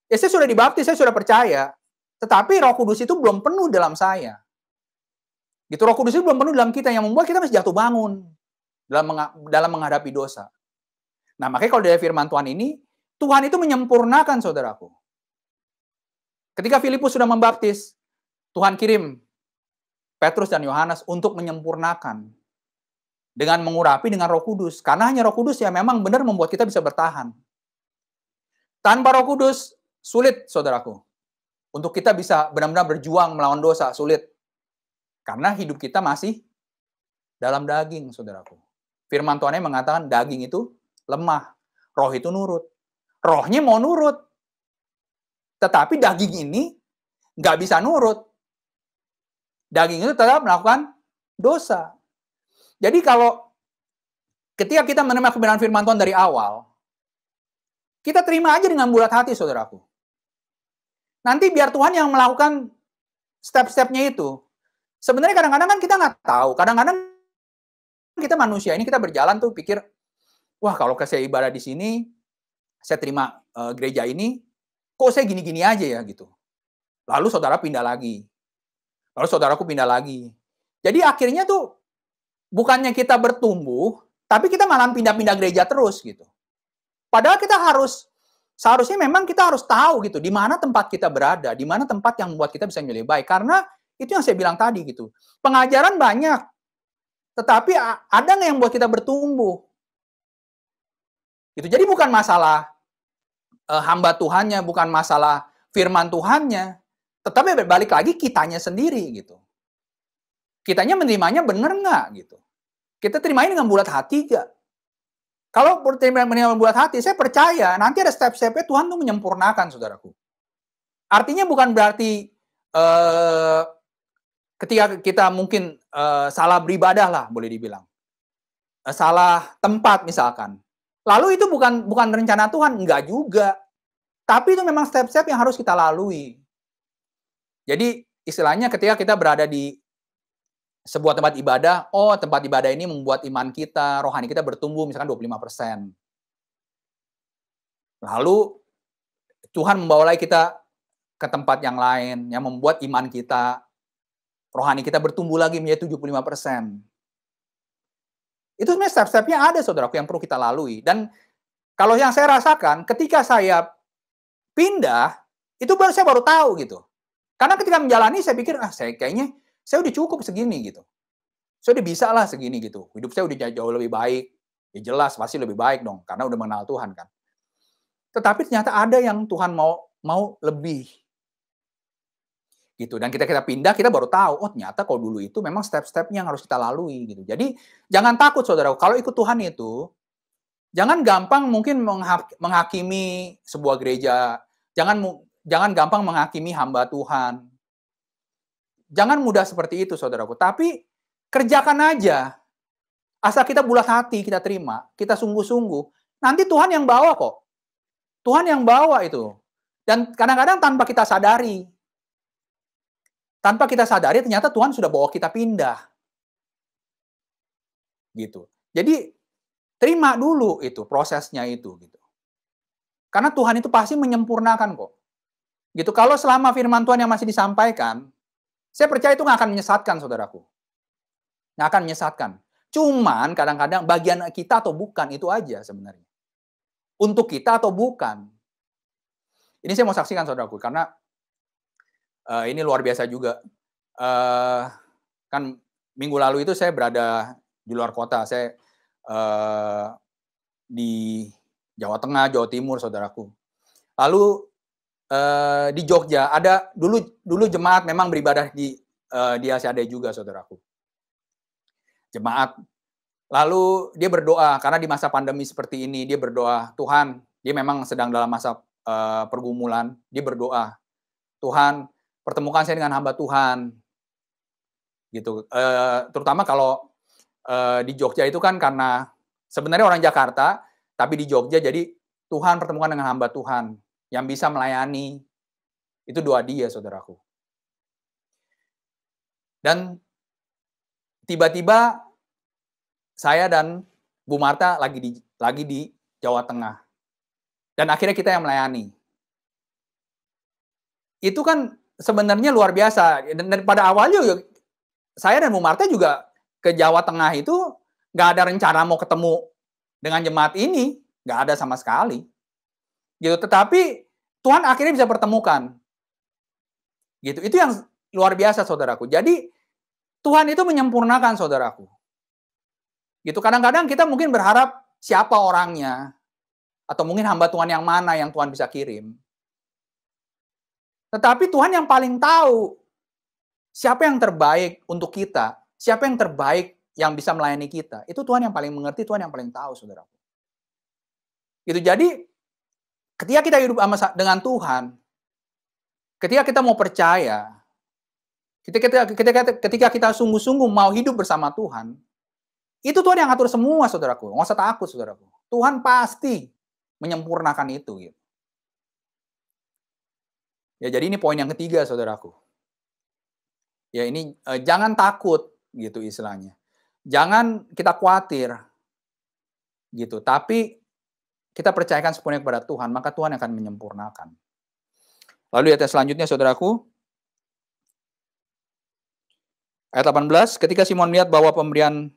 ya saya sudah dibaptis, saya sudah percaya. Tetapi Roh Kudus itu belum penuh dalam saya. Gitu, Roh Kudus itu belum penuh dalam kita, yang membuat kita masih jatuh bangun dalam menghadapi dosa. Nah, makanya kalau dari firman Tuhan ini, Tuhan itu menyempurnakan, saudaraku. Ketika Filipus sudah membaptis, Tuhan kirim Petrus dan Yohanes untuk menyempurnakan. Dengan mengurapi dengan Roh Kudus. Karena hanya Roh Kudus yang memang benar membuat kita bisa bertahan. Tanpa Roh Kudus, sulit, saudaraku. Untuk kita bisa benar-benar berjuang melawan dosa, sulit. Karena hidup kita masih dalam daging, saudaraku. Firman Tuhan mengatakan daging itu lemah. Roh itu nurut. Rohnya mau nurut. Tetapi daging ini nggak bisa nurut. Daging itu tetap melakukan dosa. Jadi ketika kita menerima kebenaran firman Tuhan dari awal, kita terima aja dengan bulat hati, saudaraku. Nanti biar Tuhan yang melakukan step-stepnya itu. Sebenarnya kadang-kadang kan kita nggak tahu. Kadang-kadang kita manusia ini, kita berjalan tuh pikir, wah kalau saya ibadah di sini, saya terima gereja ini, kok saya gini-gini aja ya gitu. Lalu saudara pindah lagi. Lalu saudaraku pindah lagi. Jadi akhirnya tuh, bukannya kita bertumbuh, tapi kita malah pindah-pindah gereja terus gitu. Padahal seharusnya memang kita harus tahu gitu, di mana tempat kita berada, di mana tempat yang membuat kita bisa menjadi baik. Karena itu yang saya bilang tadi gitu. Pengajaran banyak, tetapi ada nggak yang membuat kita bertumbuh? Gitu. Jadi bukan masalah hamba Tuhannya, bukan masalah firman Tuhannya, Tetapi balik lagi kitanya sendiri gitu. Kitanya menerimanya benar nggak gitu. Kita terimanya dengan bulat hati nggak? Kalau terima dengan bulat hati, saya percaya nanti ada step-stepnya Tuhan tuh menyempurnakan, saudaraku. Artinya bukan berarti ketika kita mungkin salah beribadah lah, boleh dibilang. Salah tempat misalkan. Lalu itu bukan rencana Tuhan, enggak juga. Tapi itu memang step-step yang harus kita lalui. Jadi istilahnya ketika kita berada di sebuah tempat ibadah, tempat ibadah ini membuat iman kita, rohani kita bertumbuh misalkan 25%. Lalu Tuhan membawa lagi kita ke tempat yang lain yang membuat iman kita, rohani kita bertumbuh lagi menjadi 75%. Itu sebenarnya step-stepnya ada, saudaraku, yang perlu kita lalui. Dan kalau yang saya rasakan, ketika saya pindah, itu saya baru tahu gitu. Karena ketika menjalani, saya pikir, saya udah cukup segini gitu. Saya udah bisa lah segini gitu. Hidup saya udah jauh lebih baik. Ya jelas, pasti lebih baik dong, karena udah mengenal Tuhan kan. Tetapi ternyata ada yang Tuhan mau lebih. Gitu. Dan kita pindah, kita baru tahu, ternyata kalau dulu itu memang step-stepnya yang harus kita lalui gitu. Jadi jangan takut, saudara. Kalau ikut Tuhan itu, jangan gampang mungkin menghakimi sebuah gereja. Jangan gampang menghakimi hamba Tuhan. Jangan mudah seperti itu, saudaraku. Tapi kerjakan aja. Asal kita bulat hati, kita terima, kita sungguh-sungguh. Nanti Tuhan yang bawa kok. Tuhan yang bawa itu. Dan kadang-kadang tanpa kita sadari. Tanpa kita sadari ternyata Tuhan sudah bawa kita pindah. Gitu. Jadi terima dulu itu prosesnya itu gitu. Karena Tuhan itu pasti menyempurnakan kok. Gitu. Kalau selama firman Tuhan yang masih disampaikan, saya percaya itu nggak akan menyesatkan, saudaraku. Nggak akan menyesatkan. Cuman kadang-kadang bagian kita atau bukan itu aja sebenarnya. Untuk kita atau bukan. Ini saya mau saksikan, saudaraku, karena ini luar biasa juga. Kan minggu lalu itu saya berada di luar kota. Saya di Jawa Tengah, Jawa Timur, saudaraku. Lalu di Jogja ada dulu jemaat memang beribadah di ACAD juga, saudaraku. Jemaat. Lalu dia berdoa karena di masa pandemi seperti ini dia berdoa, Tuhan, dia memang sedang dalam masa pergumulan, dia berdoa, Tuhan, pertemukan saya dengan hamba Tuhan. Gitu. Terutama kalau di Jogja itu kan karena sebenarnya orang Jakarta, tapi di Jogja jadi Tuhan pertemukan dengan hamba Tuhan yang bisa melayani. Itu doa dia, saudaraku. Dan tiba-tiba saya dan Bu Marta lagi di Jawa Tengah. Dan akhirnya kita yang melayani. Itu kan sebenarnya luar biasa. Dan pada awalnya saya dan Bu Marta juga ke Jawa Tengah itu nggak ada rencana mau ketemu dengan jemaat ini. Nggak ada sama sekali. Gitu. Tetapi Tuhan akhirnya bisa pertemukan. Gitu. Itu yang luar biasa, saudaraku. Jadi Tuhan itu menyempurnakan, saudaraku. Gitu. Kadang-kadang kita mungkin berharap siapa orangnya, atau mungkin hamba Tuhan yang mana yang Tuhan bisa kirim. Tetapi Tuhan yang paling tahu siapa yang terbaik untuk kita, siapa yang terbaik yang bisa melayani kita. Itu Tuhan yang paling mengerti, Tuhan yang paling tahu, saudaraku. Gitu. Jadi ketika kita hidup dengan Tuhan, ketika kita mau percaya, ketika kita sungguh-sungguh mau hidup bersama Tuhan, itu Tuhan yang atur semua, saudaraku. Nggak usah takut, saudaraku. Tuhan pasti menyempurnakan itu. Gitu. Ya, jadi ini poin yang ketiga, saudaraku. Ya, ini jangan takut, gitu istilahnya. Jangan kita khawatir, gitu. Tapi kita percayakan sepenuhnya kepada Tuhan, maka Tuhan akan menyempurnakan. Lalu ayat selanjutnya, saudaraku. Ayat 18, ketika Simon melihat bahwa pemberian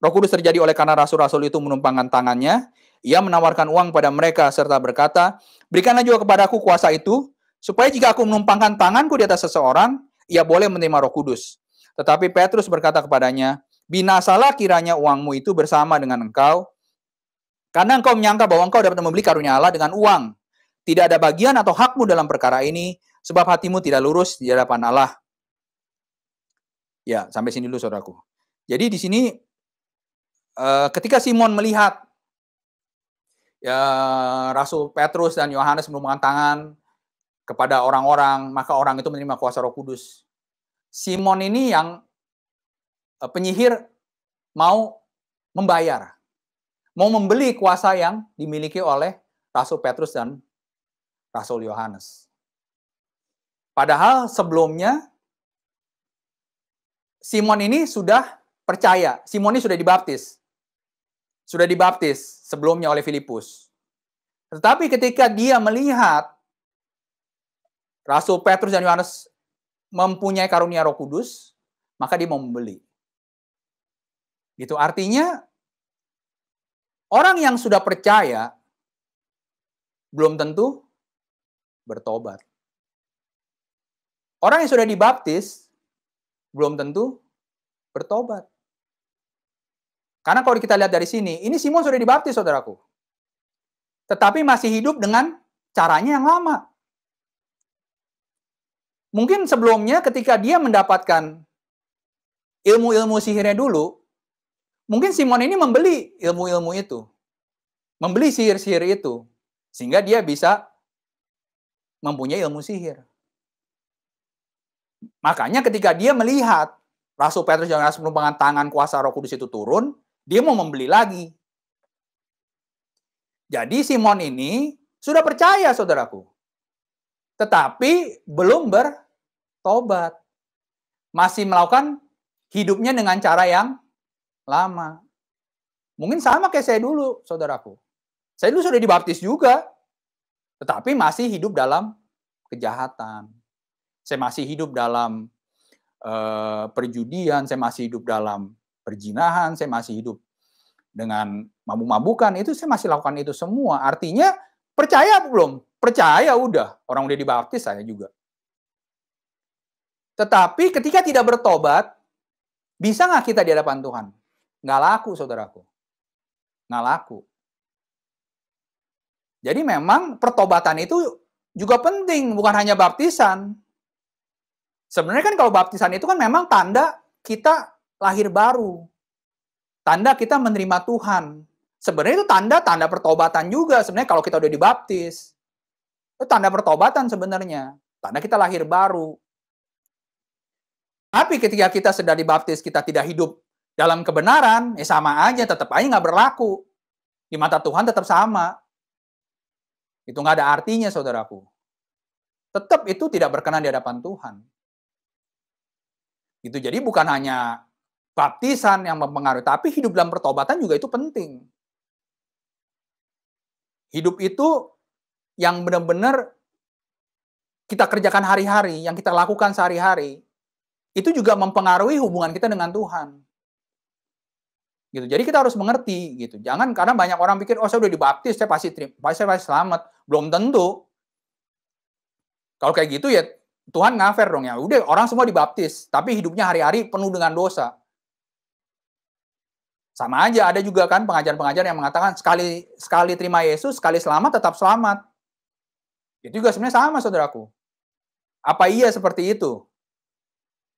Roh Kudus terjadi oleh karena rasul-rasul itu menumpangkan tangannya, ia menawarkan uang pada mereka serta berkata, berikanlah juga kepadaku kuasa itu, supaya jika aku menumpangkan tanganku di atas seseorang, ia boleh menerima Roh Kudus. Tetapi Petrus berkata kepadanya, binasalah kiranya uangmu itu bersama dengan engkau, karena engkau menyangka bahwa engkau dapat membeli karunia Allah dengan uang. Tidak ada bagian atau hakmu dalam perkara ini, sebab hatimu tidak lurus di hadapan Allah. Ya, sampai sini dulu saudaraku. Jadi di sini ketika Simon melihat ya Rasul Petrus dan Yohanes melambaikan tangan kepada orang-orang, maka orang itu menerima kuasa Roh Kudus. Simon ini yang penyihir mau membayar, mau membeli kuasa yang dimiliki oleh Rasul Petrus dan Rasul Yohanes. Padahal sebelumnya Simon ini sudah percaya, Simon ini sudah dibaptis. Sudah dibaptis sebelumnya oleh Filipus. Tetapi ketika dia melihat Rasul Petrus dan Yohanes mempunyai karunia Roh Kudus, maka dia mau membeli. Gitu. Artinya orang yang sudah percaya belum tentu bertobat. Orang yang sudah dibaptis belum tentu bertobat. Karena kalau kita lihat dari sini, ini Simon sudah dibaptis, saudaraku. Tetapi masih hidup dengan caranya yang lama. Mungkin sebelumnya ketika dia mendapatkan ilmu-ilmu sihirnya dulu, mungkin Simon ini membeli ilmu-ilmu itu. Membeli sihir-sihir itu. Sehingga dia bisa mempunyai ilmu sihir. Makanya ketika dia melihat Rasul Petrus yang melambaikan tangan kuasa Roh Kudus itu turun, dia mau membeli lagi. Jadi Simon ini sudah percaya, saudaraku. Tetapi belum bertobat. Masih melakukan hidupnya dengan cara yang lama. Mungkin sama kayak saya dulu, saudaraku. Saya dulu sudah dibaptis juga. Tetapi masih hidup dalam kejahatan. Saya masih hidup dalam perjudian, saya masih hidup dalam perzinahan, saya masih hidup dengan mabuk-mabukan, itu saya masih lakukan itu semua. Artinya, percaya belum? Percaya udah, orang udah dibaptis, saya juga. Tetapi ketika tidak bertobat, bisa nggak kita di hadapan Tuhan? Nggak laku, saudaraku. Nggak laku. Jadi memang pertobatan itu juga penting, bukan hanya baptisan. Sebenarnya kan kalau baptisan itu kan memang tanda kita lahir baru. Tanda kita menerima Tuhan. Sebenarnya itu tanda pertobatan juga. Sebenarnya kalau kita udah dibaptis. Itu tanda pertobatan sebenarnya. Tanda kita lahir baru. Tapi ketika kita sudah dibaptis, kita tidak hidup dalam kebenaran, ya sama aja, tetap aja nggak berlaku. Di mata Tuhan tetap sama. Itu nggak ada artinya, saudaraku. Tetap itu tidak berkenan di hadapan Tuhan. Gitu. Jadi bukan hanya baptisan yang mempengaruhi, tapi hidup dalam pertobatan juga itu penting. Hidup itu yang benar-benar kita kerjakan hari-hari, yang kita lakukan sehari-hari, itu juga mempengaruhi hubungan kita dengan Tuhan. Gitu. Jadi kita harus mengerti gitu. Jangan karena banyak orang pikir, oh saya udah dibaptis, saya pasti selamat. Belum tentu. Kalau kayak gitu ya Tuhan ngafer dong ya. Udah orang semua dibaptis, tapi hidupnya hari-hari penuh dengan dosa. Sama aja ada juga kan pengajar-pengajar yang mengatakan sekali terima Yesus, sekali selamat tetap selamat. Itu juga sebenarnya sama, saudaraku. Apa iya seperti itu?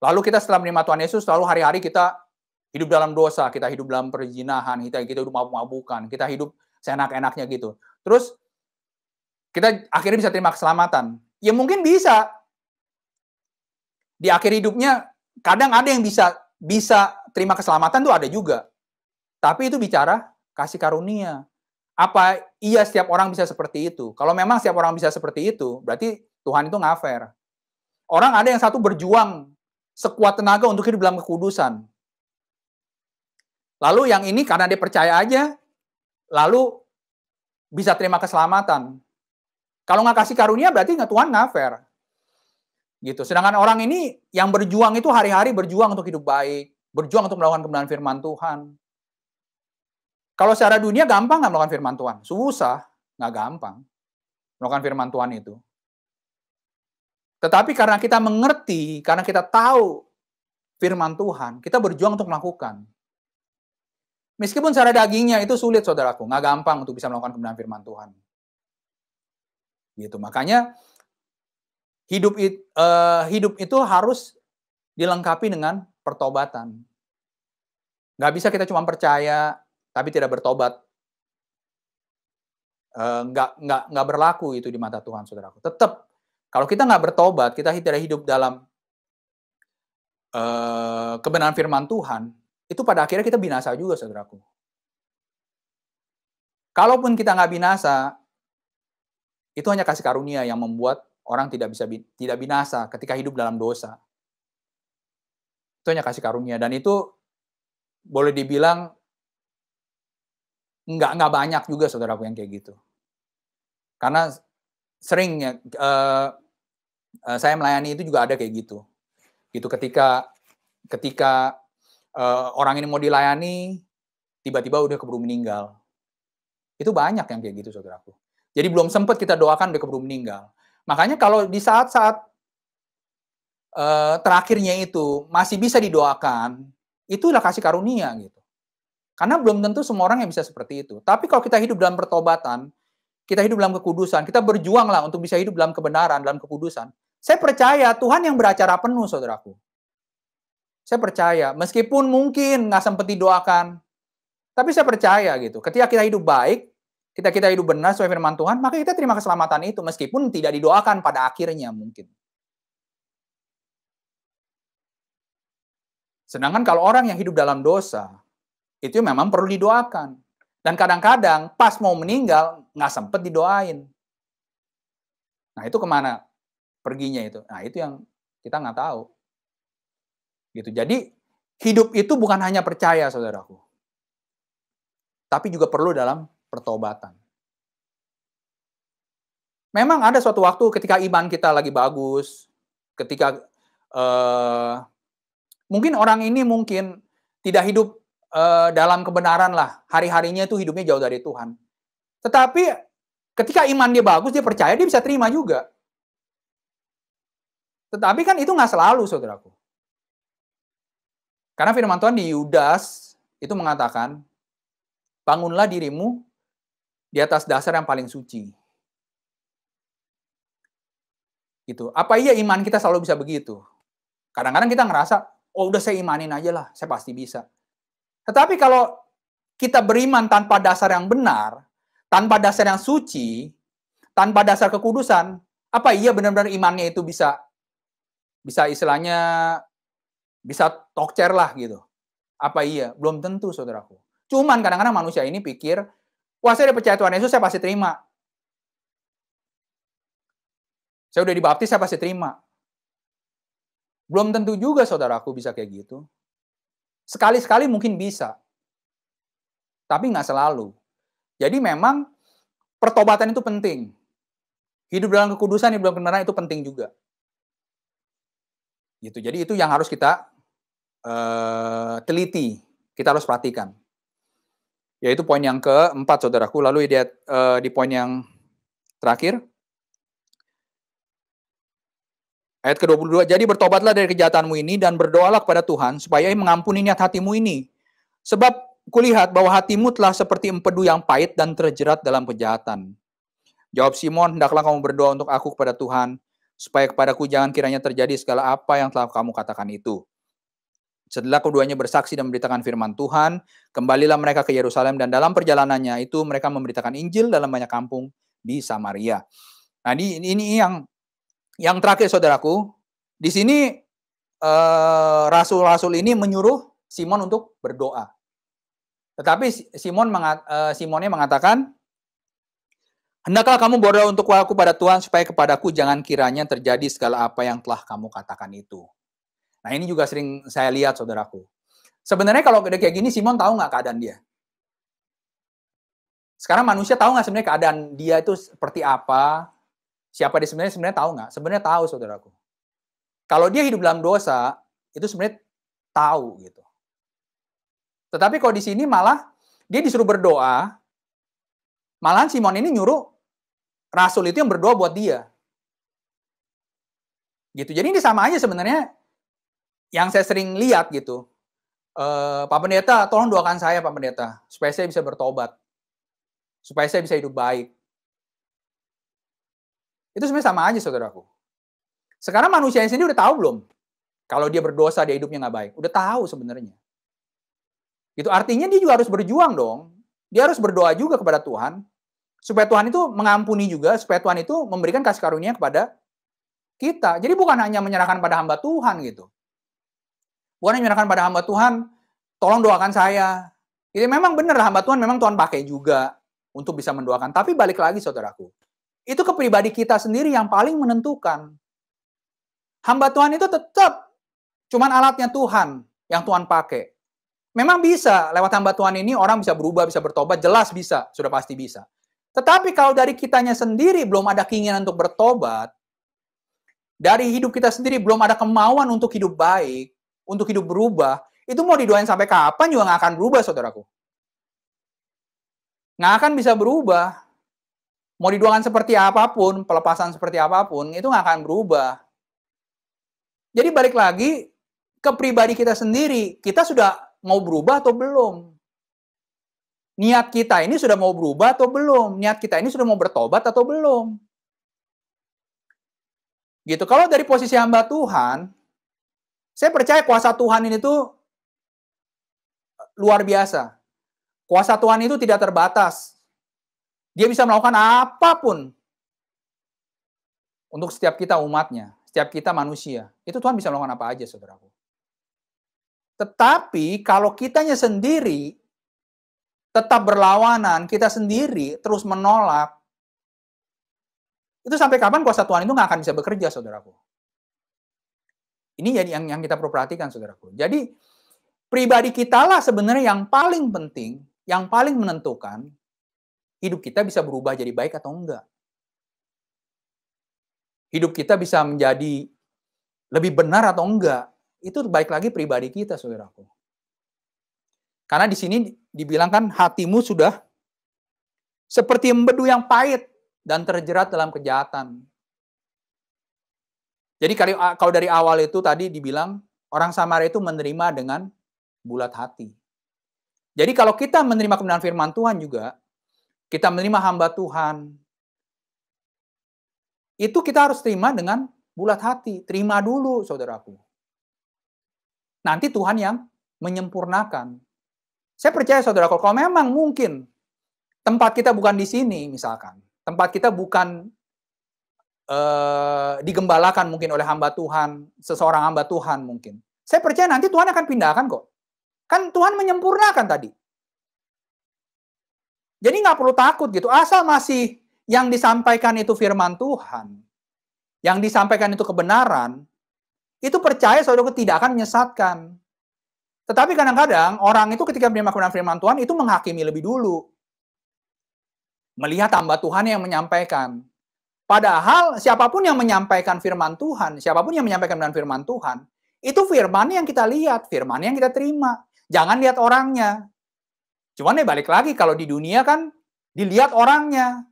Lalu kita setelah menerima Tuhan Yesus, lalu hari-hari kita hidup dalam dosa, kita hidup dalam perzinahan, kita hidup mabuk-mabukan, kita hidup seenak-enaknya gitu. Terus kita akhirnya bisa terima keselamatan. Ya mungkin bisa. Di akhir hidupnya kadang ada yang bisa terima keselamatan tuh ada juga. Tapi itu bicara kasih karunia. Apa iya setiap orang bisa seperti itu? Kalau memang setiap orang bisa seperti itu, berarti Tuhan itu ngafer. Orang ada yang satu berjuang sekuat tenaga untuk hidup dalam kekudusan. Lalu yang ini karena dia percaya aja, lalu bisa terima keselamatan. Kalau nggak kasih karunia berarti nggak Tuhan ngafer. Gitu. Sedangkan orang ini yang berjuang itu hari-hari berjuang untuk hidup baik, berjuang untuk melakukan kebenaran firman Tuhan. Kalau secara dunia gampang nggak melakukan firman Tuhan? Susah, nggak gampang melakukan firman Tuhan itu. Tetapi karena kita mengerti, karena kita tahu firman Tuhan, kita berjuang untuk melakukan. Meskipun secara dagingnya itu sulit, saudaraku, nggak gampang untuk bisa melakukan kebenaran firman Tuhan. Gitu. Makanya Hidup itu harus dilengkapi dengan pertobatan. Nggak bisa kita cuma percaya tapi tidak bertobat. Nggak berlaku itu di mata Tuhan, saudaraku. Tetap kalau kita nggak bertobat, kita tidak hidup dalam kebenaran firman Tuhan, itu pada akhirnya kita binasa juga, saudaraku. Kalaupun kita nggak binasa, itu hanya kasih karunia yang membuat orang tidak binasa ketika hidup dalam dosa. Itu hanya kasih karunia, dan itu boleh dibilang nggak banyak juga, saudaraku, yang kayak gitu. Karena seringnya saya melayani itu juga ada kayak gitu. Gitu ketika orang ini mau dilayani, tiba-tiba udah keburu meninggal. Itu banyak yang kayak gitu, saudaraku. Jadi belum sempat kita doakan udah keburu meninggal. Makanya kalau di saat-saat terakhirnya itu masih bisa didoakan, itulah kasih karunia gitu. Karena belum tentu semua orang yang bisa seperti itu. Tapi kalau kita hidup dalam pertobatan, kita hidup dalam kekudusan, kita berjuanglah untuk bisa hidup dalam kebenaran, dalam kekudusan. Saya percaya Tuhan yang beracara penuh, saudaraku. Saya percaya, meskipun mungkin nggak sempat didoakan, tapi saya percaya gitu. Ketika kita hidup baik, kita hidup benar sesuai firman Tuhan, maka kita terima keselamatan itu, meskipun tidak didoakan pada akhirnya mungkin. Sedangkan kalau orang yang hidup dalam dosa, itu memang perlu didoakan. Dan kadang-kadang pas mau meninggal, nggak sempat didoain. Nah itu kemana perginya itu? Nah itu yang kita nggak tahu. Gitu. Jadi hidup itu bukan hanya percaya, saudaraku, tapi juga perlu dalam pertobatan. Memang ada suatu waktu ketika iman kita lagi bagus, ketika mungkin orang ini mungkin tidak hidup dalam kebenaran lah, hari-harinya itu hidupnya jauh dari Tuhan. Tetapi ketika iman dia bagus, dia percaya, dia bisa terima juga. Tetapi kan itu nggak selalu, saudaraku. Karena firman Tuhan di Yudas itu mengatakan, bangunlah dirimu di atas dasar yang paling suci. Gitu. Apa iya iman kita selalu bisa begitu? Kadang-kadang kita ngerasa, oh udah saya imanin aja lah, saya pasti bisa. Tetapi kalau kita beriman tanpa dasar yang benar, tanpa dasar yang suci, tanpa dasar kekudusan, apa iya benar-benar imannya itu bisa istilahnya bisa tokcer lah gitu? Apa iya? Belum tentu, saudaraku. Cuman kadang-kadang manusia ini pikir, wah saya udah percaya Tuhan Yesus, saya pasti terima. Saya udah dibaptis, saya pasti terima. Belum tentu juga, saudaraku, bisa kayak gitu. Sekali-sekali mungkin bisa. Tapi nggak selalu. Jadi memang pertobatan itu penting. Hidup dalam kekudusan, hidup dalam kebenaran itu penting juga. Gitu. Jadi itu yang harus kita teliti, kita harus perhatikan. Yaitu poin yang keempat, saudaraku. Lalu di poin yang terakhir, ayat ke-22, jadi bertobatlah dari kejahatanmu ini dan berdoalah kepada Tuhan supaya mengampuni niat hatimu ini. Sebab kulihat bahwa hatimu telah seperti empedu yang pahit dan terjerat dalam kejahatan. Jawab Simon, hendaklah kamu berdoa untuk aku kepada Tuhan, supaya kepadaku jangan kiranya terjadi segala apa yang telah kamu katakan itu. Setelah keduanya bersaksi dan memberitakan firman Tuhan, kembalilah mereka ke Yerusalem dan dalam perjalanannya itu mereka memberitakan Injil dalam banyak kampung di Samaria. Nah, ini yang terakhir, saudaraku. Di sini rasul-rasul ini menyuruh Simon untuk berdoa. Tetapi Simonnya mengatakan, hendaklah kamu berdoa untuk aku pada Tuhan supaya kepadaku jangan kiranya terjadi segala apa yang telah kamu katakan itu. Nah ini juga sering saya lihat, saudaraku. Sebenarnya kalau udah kayak gini, Simon tahu nggak keadaan dia? Sekarang manusia tahu nggak sebenarnya keadaan dia itu seperti apa? Siapa dia sebenarnya tahu nggak? Sebenarnya tahu, saudaraku. Kalau dia hidup dalam dosa, itu sebenarnya tahu gitu. Tetapi kalau di sini malah dia disuruh berdoa, malahan Simon ini nyuruh rasul itu yang berdoa buat dia. Gitu. Jadi ini sama aja sebenarnya yang saya sering lihat gitu. Pak Pendeta, tolong doakan saya, Pak Pendeta, supaya saya bisa bertobat. Supaya saya bisa hidup baik. Itu sebenarnya sama aja, saudaraku. Sekarang manusianya sendiri udah tahu belum? Kalau dia berdosa, dia hidupnya nggak baik. Udah tahu sebenarnya. Itu artinya dia juga harus berjuang dong. Dia harus berdoa juga kepada Tuhan. Supaya Tuhan itu mengampuni juga. Supaya Tuhan itu memberikan kasih karunia kepada kita. Jadi bukan hanya menyerahkan pada hamba Tuhan gitu. Bukan hanya menyerahkan pada hamba Tuhan, tolong doakan saya. Jadi memang benar hamba Tuhan memang Tuhan pakai juga untuk bisa mendoakan. Tapi balik lagi saudaraku. Itu kepribadi kita sendiri yang paling menentukan. Hamba Tuhan itu tetap cuman alatnya Tuhan yang Tuhan pakai. Memang bisa lewat hamba Tuhan ini orang bisa berubah, bisa bertobat, jelas bisa, sudah pasti bisa. Tetapi kalau dari kitanya sendiri belum ada keinginan untuk bertobat, dari hidup kita sendiri belum ada kemauan untuk hidup baik, untuk hidup berubah, itu mau didoain sampai kapan juga nggak akan berubah, saudaraku. Nggak akan bisa berubah. Mau didoakan seperti apapun, pelepasan seperti apapun, itu nggak akan berubah. Jadi balik lagi ke pribadi kita sendiri, kita sudah mau berubah atau belum? Niat kita ini sudah mau berubah atau belum? Niat kita ini sudah mau bertobat atau belum? Gitu. Kalau dari posisi hamba Tuhan, saya percaya kuasa Tuhan ini tuh luar biasa. Kuasa Tuhan itu tidak terbatas. Dia bisa melakukan apapun untuk setiap kita umatnya, setiap kita manusia. Itu Tuhan bisa melakukan apa aja, saudaraku. Tetapi kalau kitanya sendiri tetap berlawanan, kita sendiri terus menolak, itu sampai kapan kuasa Tuhan itu nggak akan bisa bekerja, saudaraku. Ini jadi yang kita perlu perhatikan, saudaraku. Jadi, pribadi kita lah sebenarnya yang paling penting, yang paling menentukan hidup kita bisa berubah jadi baik atau enggak. Hidup kita bisa menjadi lebih benar atau enggak. Itu baik lagi pribadi kita, saudaraku. Karena di sini dibilang kan hatimu sudah seperti empedu yang pahit dan terjerat dalam kejahatan. Jadi kalau dari awal itu tadi dibilang orang Samaria itu menerima dengan bulat hati. Jadi kalau kita menerima kebenaran firman Tuhan juga, kita menerima hamba Tuhan, itu kita harus terima dengan bulat hati. Terima dulu, saudaraku. Nanti Tuhan yang menyempurnakan. Saya percaya, saudaraku, kalau memang mungkin tempat kita bukan di sini, misalkan. Tempat kita bukan digembalakan mungkin oleh hamba Tuhan, seseorang hamba Tuhan mungkin. Saya percaya nanti Tuhan akan pindahkan kok. Kan Tuhan menyempurnakan tadi. Jadi nggak perlu takut gitu. Asal masih yang disampaikan itu firman Tuhan, yang disampaikan itu kebenaran, itu percaya saudaraku tidak akan menyesatkan. Tetapi kadang-kadang orang itu ketika menerima kebenaran firman Tuhan itu menghakimi lebih dulu. Melihat hamba Tuhan yang menyampaikan. Padahal siapapun yang menyampaikan firman Tuhan, siapapun yang menyampaikan firman Tuhan, itu firman yang kita lihat, firman yang kita terima. Jangan lihat orangnya. Cuman balik lagi, kalau di dunia kan dilihat orangnya.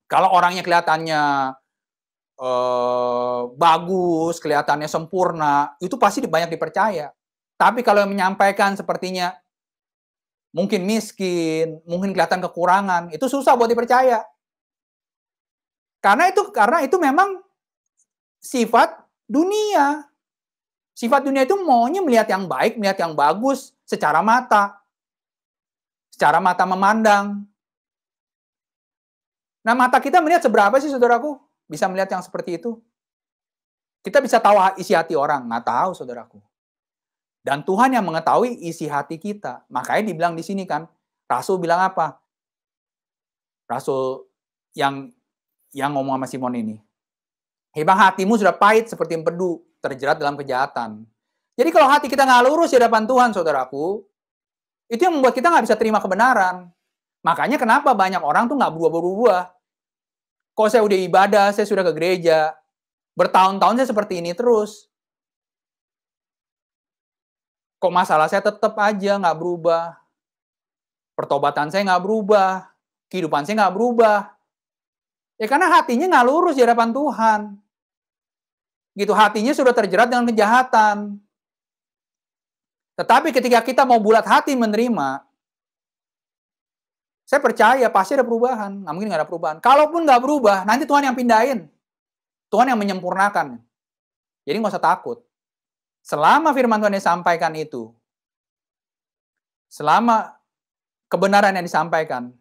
Kalau orangnya kelihatannya bagus, kelihatannya sempurna, itu pasti banyak dipercaya. Tapi kalau yang menyampaikan sepertinya mungkin miskin, mungkin kelihatan kekurangan, itu susah buat dipercaya. Karena itu memang sifat dunia. Sifat dunia itu maunya melihat yang baik, melihat yang bagus secara mata. Secara mata memandang. Nah, mata kita melihat seberapa sih, saudaraku? Bisa melihat yang seperti itu? Kita bisa tahu isi hati orang? Nggak tahu, saudaraku. Dan Tuhan yang mengetahui isi hati kita. Makanya dibilang di sini kan, Rasul bilang apa? Rasul yang ngomong sama Simon ini. Hebang hatimu sudah pahit seperti empedu, terjerat dalam kejahatan. Jadi kalau hati kita nggak lurus di hadapan Tuhan, saudaraku, itu yang membuat kita nggak bisa terima kebenaran. Makanya kenapa banyak orang tuh nggak berubah-berubah. Kok saya udah ibadah, saya sudah ke gereja, bertahun-tahun saya seperti ini terus. Kok masalah saya tetap aja nggak berubah. Pertobatan saya nggak berubah. Kehidupan saya nggak berubah. Ya karena hatinya nggak lurus di hadapan Tuhan. Gitu, hatinya sudah terjerat dengan kejahatan. Tetapi ketika kita mau bulat hati menerima, saya percaya pasti ada perubahan. Nggak mungkin nggak ada perubahan. Kalaupun nggak berubah, nanti Tuhan yang pindahin. Tuhan yang menyempurnakan. Jadi nggak usah takut. Selama firman Tuhan yang disampaikan itu, selama kebenaran yang disampaikan,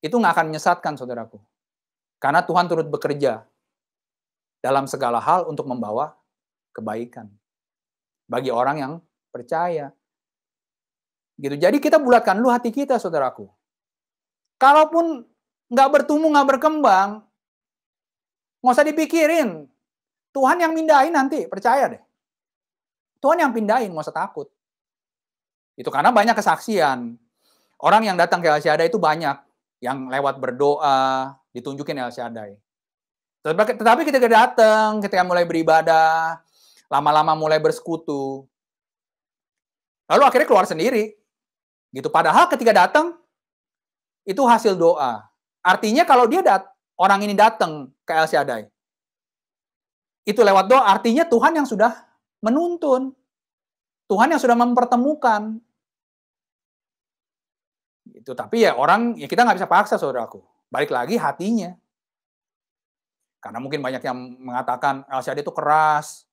itu nggak akan menyesatkan, saudaraku. Karena Tuhan turut bekerja dalam segala hal untuk membawa kebaikan bagi orang yang percaya. Gitu. Jadi kita bulatkan dulu hati kita, saudaraku. Kalaupun nggak bertumbuh, nggak berkembang, nggak usah dipikirin. Tuhan yang mindahin nanti, percaya deh. Tuhan yang pindahin, nggak usah takut. Itu karena banyak kesaksian. Orang yang datang ke El Shaddai itu banyak. Yang lewat berdoa, ditunjukin El Shaddai. Tetapi ketika datang, ketika mulai beribadah, lama-lama mulai bersekutu, lalu akhirnya keluar sendiri. Gitu. Padahal ketika datang, itu hasil doa. Artinya kalau orang ini datang ke El Shaddai, itu lewat doa, artinya Tuhan yang sudah menuntun. Tuhan yang sudah mempertemukan. Itu, tapi ya kita nggak bisa paksa, saudaraku. Balik lagi hatinya. Karena mungkin banyak yang mengatakan El Shaddai itu keras.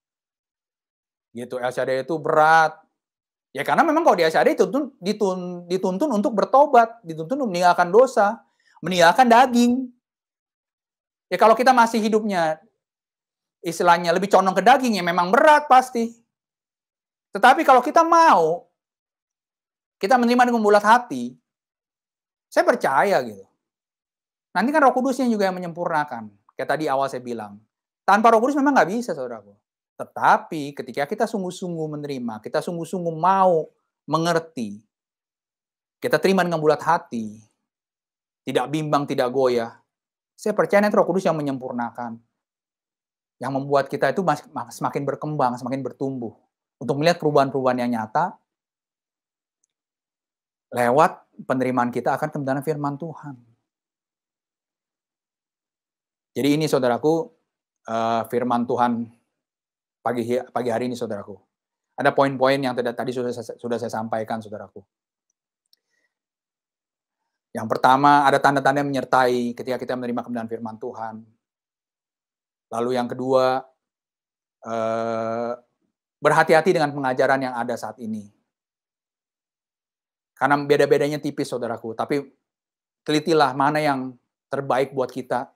Gitu, El Shaddai itu berat. Ya karena memang kalau di El Shaddai dituntun untuk bertobat, dituntun untuk meninggalkan dosa, meninggalkan daging. Ya kalau kita masih hidupnya istilahnya lebih condong ke daging, ya memang berat pasti. Tetapi kalau kita mau, kita menerima dengan bulat hati, saya percaya gitu. Nanti kan Roh Kudusnya juga yang menyempurnakan. Kayak tadi awal saya bilang, tanpa Roh Kudus memang nggak bisa, saudaraku. Tetapi ketika kita sungguh-sungguh menerima, kita sungguh-sungguh mau mengerti, kita terima dengan bulat hati, tidak bimbang, tidak goyah, saya percaya nanti Roh Kudus yang menyempurnakan. Yang membuat kita itu semakin berkembang, semakin bertumbuh. Untuk melihat perubahan-perubahan yang nyata, lewat penerimaan kita akan kebenaran firman Tuhan. Jadi ini, saudaraku, firman Tuhan pagi hari ini, saudaraku. Ada poin-poin yang tadi sudah saya sampaikan, saudaraku. Yang pertama, ada tanda-tanda yang menyertai ketika kita menerima kebenaran firman Tuhan. Lalu yang kedua, berhati-hati dengan pengajaran yang ada saat ini. Karena beda-bedanya tipis, saudaraku. Tapi telitilah mana yang terbaik buat kita.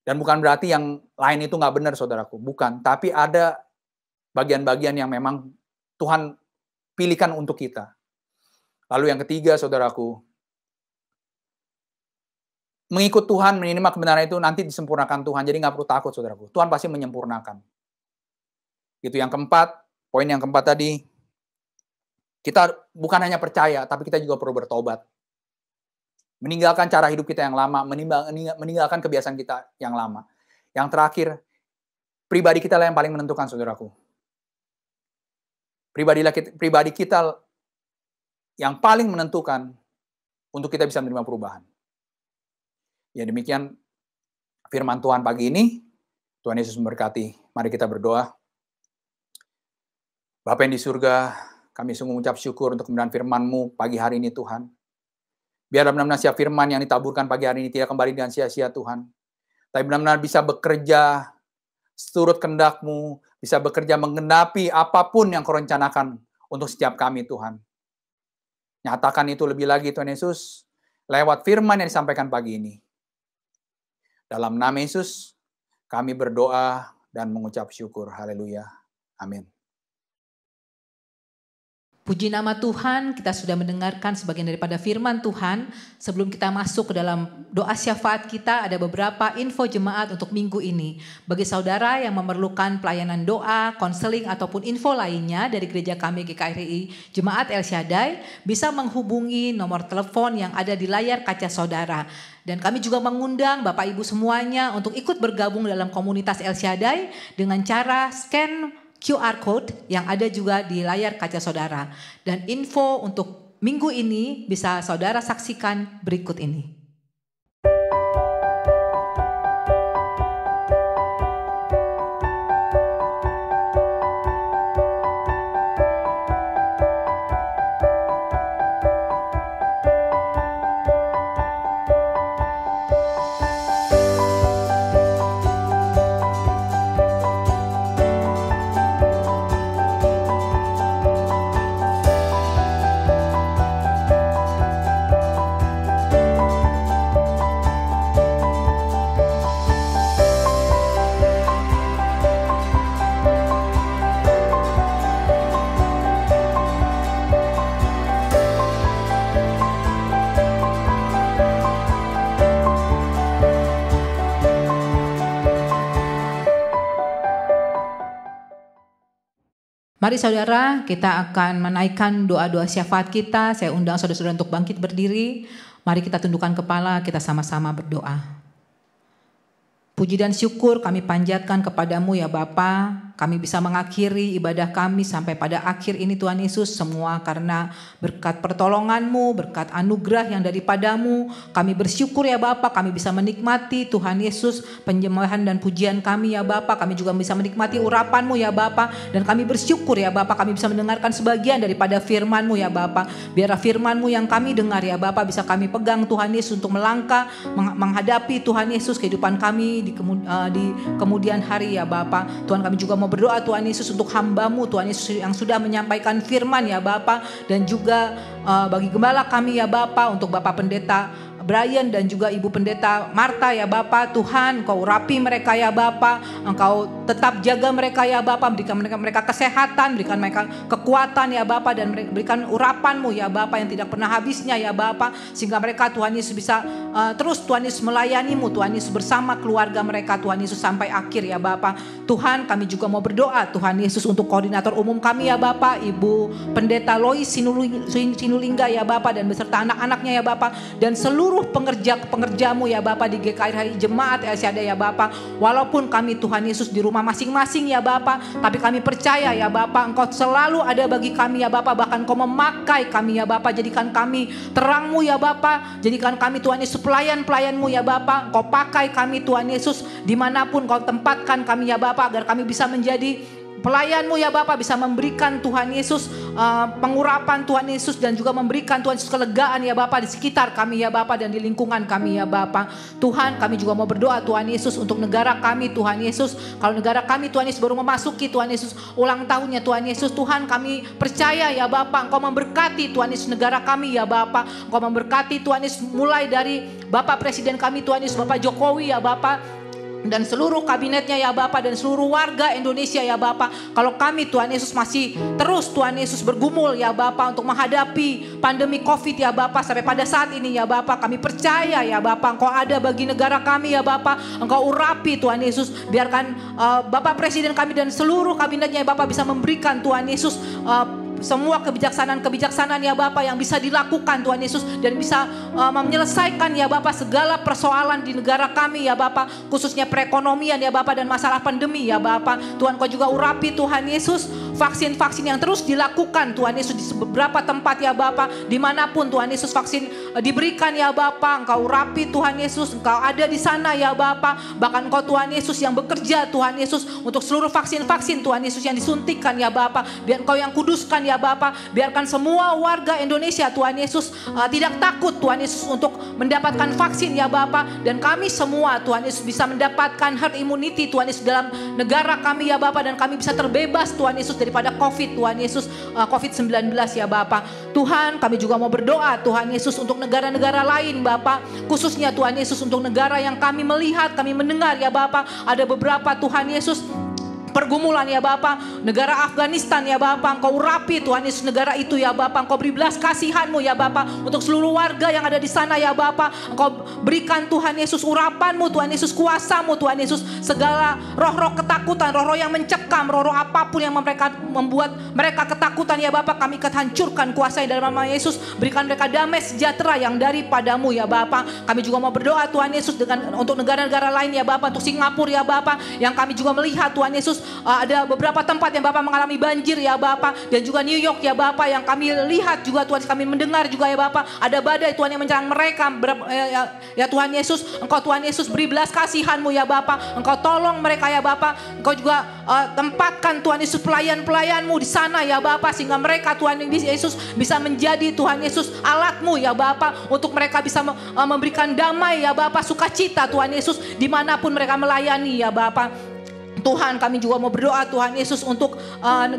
Dan bukan berarti yang lain itu nggak benar, saudaraku. Bukan. Tapi ada bagian-bagian yang memang Tuhan pilihkan untuk kita. Lalu yang ketiga, saudaraku, mengikut Tuhan, menerima kebenaran itu nanti disempurnakan Tuhan. Jadi nggak perlu takut, saudaraku. Tuhan pasti menyempurnakan. Itu yang keempat, poin yang keempat tadi, kita bukan hanya percaya, tapi kita juga perlu bertobat. Meninggalkan cara hidup kita yang lama, meninggalkan kebiasaan kita yang lama. Yang terakhir, pribadi kita lah yang paling menentukan, saudaraku. Pribadi kita yang paling menentukan untuk kita bisa menerima perubahan. Ya demikian firman Tuhan pagi ini. Tuhan Yesus memberkati. Mari kita berdoa. Bapa yang di surga, kami sungguh mengucap syukur untuk kebenaran firman-Mu pagi hari ini, Tuhan. Biar benar-benar setiap firman yang ditaburkan pagi hari ini tidak kembali dengan sia-sia, Tuhan. Tapi benar-benar bisa bekerja seturut kehendak-Mu, bisa bekerja menggenapi apapun yang Kau rencanakan untuk setiap kami, Tuhan. Nyatakan itu lebih lagi, Tuhan Yesus, lewat firman yang disampaikan pagi ini. Dalam nama Yesus, kami berdoa dan mengucap syukur. Haleluya. Amin. Puji nama Tuhan, kita sudah mendengarkan sebagian daripada firman Tuhan. Sebelum kita masuk ke dalam doa syafaat kita, ada beberapa info jemaat untuk minggu ini. Bagi saudara yang memerlukan pelayanan doa, konseling, ataupun info lainnya dari gereja kami GKRI Jemaat El Shaddai, bisa menghubungi nomor telepon yang ada di layar kaca saudara. Dan kami juga mengundang Bapak Ibu semuanya untuk ikut bergabung dalam komunitas El Shaddai dengan cara scan QR Code yang ada juga di layar kaca saudara. Dan info untuk minggu ini bisa saudara saksikan berikut ini. Mari saudara, kita akan menaikkan doa-doa syafaat kita. Saya undang saudara-saudara untuk bangkit berdiri. Mari kita tundukkan kepala, kita sama-sama berdoa. Puji dan syukur kami panjatkan kepadamu ya Bapa. Kami bisa mengakhiri ibadah kami sampai pada akhir ini Tuhan Yesus. Semua karena berkat pertolongan-Mu, berkat anugerah yang daripadamu. Kami bersyukur ya Bapa, kami bisa menikmati Tuhan Yesus penyembahan dan pujian kami ya Bapa. Kami juga bisa menikmati urapan-Mu ya Bapa. Dan kami bersyukur ya Bapa, kami bisa mendengarkan sebagian daripada firman-Mu ya Bapa. Biarlah firman-Mu yang kami dengar ya Bapa bisa kami pegang Tuhan Yesus untuk melangkah menghadapi Tuhan Yesus kehidupan kami di kemudian hari ya Bapa. Tuhan, kami juga mau berdoa Tuhan Yesus untuk hamba-Mu Tuhan Yesus yang sudah menyampaikan firman ya Bapa. Dan juga bagi gembala kami ya Bapa, untuk Bapak Pendeta Brian dan juga Ibu Pendeta Marta ya Bapa. Tuhan, Engkau urapi mereka ya Bapa. Engkau tetap jaga mereka ya Bapa. Berikan mereka kesehatan, berikan mereka kekuatan ya Bapa. Dan berikan urapan-Mu ya Bapa yang tidak pernah habisnya ya Bapa. Sehingga mereka Tuhan Yesus bisa terus Tuhan Yesus melayani-Mu Tuhan Yesus bersama keluarga mereka Tuhan Yesus sampai akhir ya Bapa. Tuhan, kami juga mau berdoa Tuhan Yesus untuk koordinator umum kami ya Bapa, Ibu Pendeta Lois Sinulingga ya Bapa, dan beserta anak-anaknya ya Bapa. Dan seluruh pengerja-Mu ya Bapa di GKI Jemaat LCAD ya Bapa. Walaupun kami Tuhan Yesus di rumah masing-masing ya Bapa, tapi kami percaya ya Bapa, Engkau selalu ada bagi kami ya Bapa. Bahkan Engkau memakai kami ya Bapa. Jadikan kami terang-Mu ya Bapa. Jadikan kami Tuhan Yesus pelayan-pelayan-Mu ya Bapa. Engkau pakai kami Tuhan Yesus dimanapun Engkau tempatkan kami ya Bapa, agar kami bisa menjadi pelayan-Mu ya Bapa, bisa memberikan Tuhan Yesus pengurapan Tuhan Yesus, dan juga memberikan Tuhan Yesus kelegaan ya Bapa di sekitar kami ya Bapa, dan di lingkungan kami ya Bapa. Tuhan, kami juga mau berdoa Tuhan Yesus untuk negara kami Tuhan Yesus. Kalau negara kami Tuhan Yesus baru memasuki Tuhan Yesus ulang tahunnya Tuhan Yesus. Tuhan, kami percaya ya Bapa, Engkau memberkati Tuhan Yesus negara kami ya Bapa. Engkau memberkati Tuhan Yesus mulai dari Bapak Presiden kami Tuhan Yesus, Bapak Jokowi ya Bapa, dan seluruh kabinetnya ya Bapa, dan seluruh warga Indonesia ya Bapa. Kalau kami Tuhan Yesus masih terus Tuhan Yesus bergumul ya Bapa untuk menghadapi pandemi Covid ya Bapa sampai pada saat ini ya Bapa, kami percaya ya Bapa, Engkau ada bagi negara kami ya Bapa. Engkau urapi Tuhan Yesus, biarkan Bapak Presiden kami dan seluruh kabinetnya ya Bapa bisa memberikan Tuhan Yesus semua kebijaksanaan ya Bapa yang bisa dilakukan Tuhan Yesus, dan bisa menyelesaikan ya Bapa segala persoalan di negara kami ya Bapa, khususnya perekonomian ya Bapa dan masalah pandemi ya Bapa. Tuhan, Kau juga urapi Tuhan Yesus vaksin-vaksin yang terus dilakukan Tuhan Yesus di beberapa tempat ya Bapa, dimanapun Tuhan Yesus vaksin diberikan ya Bapa. Engkau urapi Tuhan Yesus, Engkau ada di sana ya Bapa. Bahkan Engkau Tuhan Yesus yang bekerja Tuhan Yesus untuk seluruh vaksin-vaksin Tuhan Yesus yang disuntikkan ya Bapa. Biar Engkau yang kuduskan ya Bapa. Biarkan semua warga Indonesia Tuhan Yesus tidak takut Tuhan Yesus untuk mendapatkan vaksin ya Bapa. Dan kami semua Tuhan Yesus bisa mendapatkan herd immunity Tuhan Yesus dalam negara kami ya Bapa. Dan kami bisa terbebas Tuhan Yesus daripada COVID Tuhan Yesus, COVID-19 ya Bapa. Tuhan, kami juga mau berdoa Tuhan Yesus untuk negara-negara lain Bapa. Khususnya Tuhan Yesus untuk negara yang kami melihat, kami mendengar ya Bapa. Ada beberapa Tuhan Yesus pergumulan ya Bapa, negara Afghanistan ya Bapa. Engkau urapi Tuhan Yesus negara itu ya Bapa. Engkau beri belas kasihan-Mu ya Bapa untuk seluruh warga yang ada di sana ya Bapa. Engkau berikan Tuhan Yesus urapan-Mu Tuhan Yesus, kuasa-Mu Tuhan Yesus. Segala roh-roh ketakutan, roh-roh yang mencekam, roh-roh apapun yang membuat mereka ketakutan ya Bapa, kami hancurkan kuasa dalam nama Yesus. Berikan mereka damai sejahtera yang daripada-Mu ya Bapa. Kami juga mau berdoa Tuhan Yesus untuk negara-negara lain ya Bapa, untuk Singapura ya Bapa, yang kami juga melihat Tuhan Yesus ada beberapa tempat yang Bapak mengalami banjir ya Bapak, dan juga New York ya Bapak yang kami lihat juga Tuhan, kami mendengar juga ya Bapak, ada badai Tuhan yang menyerang mereka ya Tuhan Yesus. Engkau Tuhan Yesus beri belas kasihan-Mu ya Bapak, Engkau tolong mereka ya Bapak. Engkau juga tempatkan Tuhan Yesus pelayan-pelayan-Mu di sana ya Bapak, sehingga mereka Tuhan Yesus bisa menjadi Tuhan Yesus alat-Mu ya Bapak, untuk mereka bisa memberikan damai ya Bapak, sukacita Tuhan Yesus dimanapun mereka melayani ya Bapak. Tuhan, kami juga mau berdoa Tuhan Yesus untuk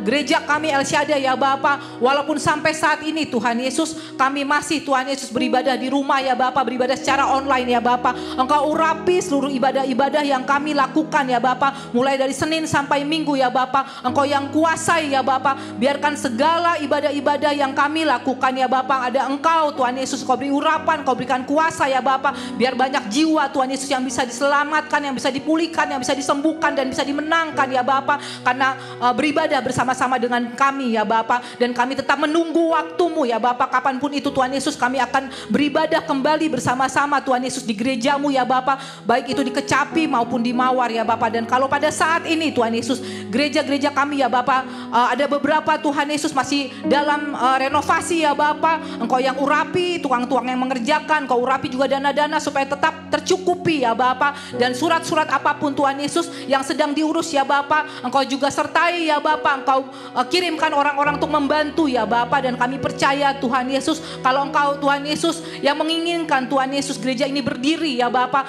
gereja kami LCAD ya Bapak. Walaupun sampai saat ini Tuhan Yesus kami masih Tuhan Yesus beribadah di rumah ya Bapak, beribadah secara online ya Bapak. Engkau urapi seluruh ibadah-ibadah yang kami lakukan ya Bapak, mulai dari Senin sampai Minggu ya Bapak. Engkau yang kuasai ya Bapak. Biarkan segala ibadah-ibadah yang kami lakukan ya Bapak, ada Engkau Tuhan Yesus. Kau beri urapan, Kau berikan kuasa ya Bapak. Biar banyak jiwa Tuhan Yesus yang bisa diselamatkan, yang bisa dipulihkan, yang bisa disembuhkan dan bisa dimenangkan ya Bapa, karena beribadah bersama-sama dengan kami ya Bapa. Dan kami tetap menunggu waktu-Mu ya Bapa, kapanpun itu Tuhan Yesus kami akan beribadah kembali bersama-sama Tuhan Yesus di gereja-Mu ya Bapa, baik itu di Kecapi maupun di Mawar ya Bapa. Dan kalau pada saat ini Tuhan Yesus gereja-gereja kami ya Bapa, ada beberapa Tuhan Yesus masih dalam renovasi ya Bapa, Engkau yang urapi, tukang-tukang yang mengerjakan, Engkau urapi juga dana-dana supaya tetap tercukupi ya Bapa. Dan surat-surat apapun Tuhan Yesus yang sedang diurus ya Bapa, Engkau juga sertai ya Bapa, Engkau kirimkan orang-orang untuk membantu ya Bapa. Dan kami percaya Tuhan Yesus, kalau Engkau Tuhan Yesus yang menginginkan Tuhan Yesus gereja ini berdiri ya Bapa,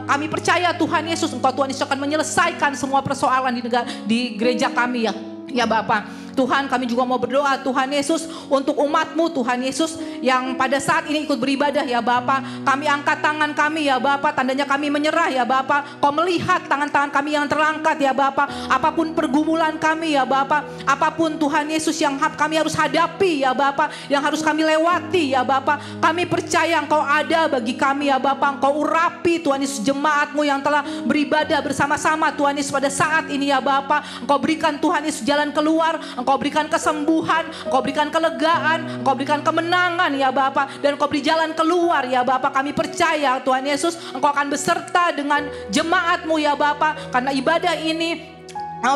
kami percaya Tuhan Yesus, Engkau Tuhan Yesus akan menyelesaikan semua persoalan di gereja kami ya Bapa. Tuhan, kami juga mau berdoa Tuhan Yesus untuk umat-Mu Tuhan Yesus yang pada saat ini ikut beribadah ya Bapa. Kami angkat tangan kami ya Bapa, tandanya kami menyerah ya Bapa. Kau melihat tangan-tangan kami yang terangkat ya Bapa. Apapun pergumulan kami ya Bapa, apapun Tuhan Yesus yang kami harus hadapi ya Bapa, yang harus kami lewati ya Bapa, kami percaya Engkau ada bagi kami ya Bapa. Engkau urapi Tuhan Yesus jemaat-Mu yang telah beribadah bersama-sama Tuhan Yesus pada saat ini ya Bapa. Engkau berikan Tuhan Yesus jalan keluar, Engkau berikan kesembuhan, Engkau berikan kelegaan, Engkau berikan kemenangan ya Bapa, dan Engkau beri jalan keluar ya Bapa. Kami percaya Tuhan Yesus, Engkau akan beserta dengan jemaat-Mu ya Bapa, karena ibadah ini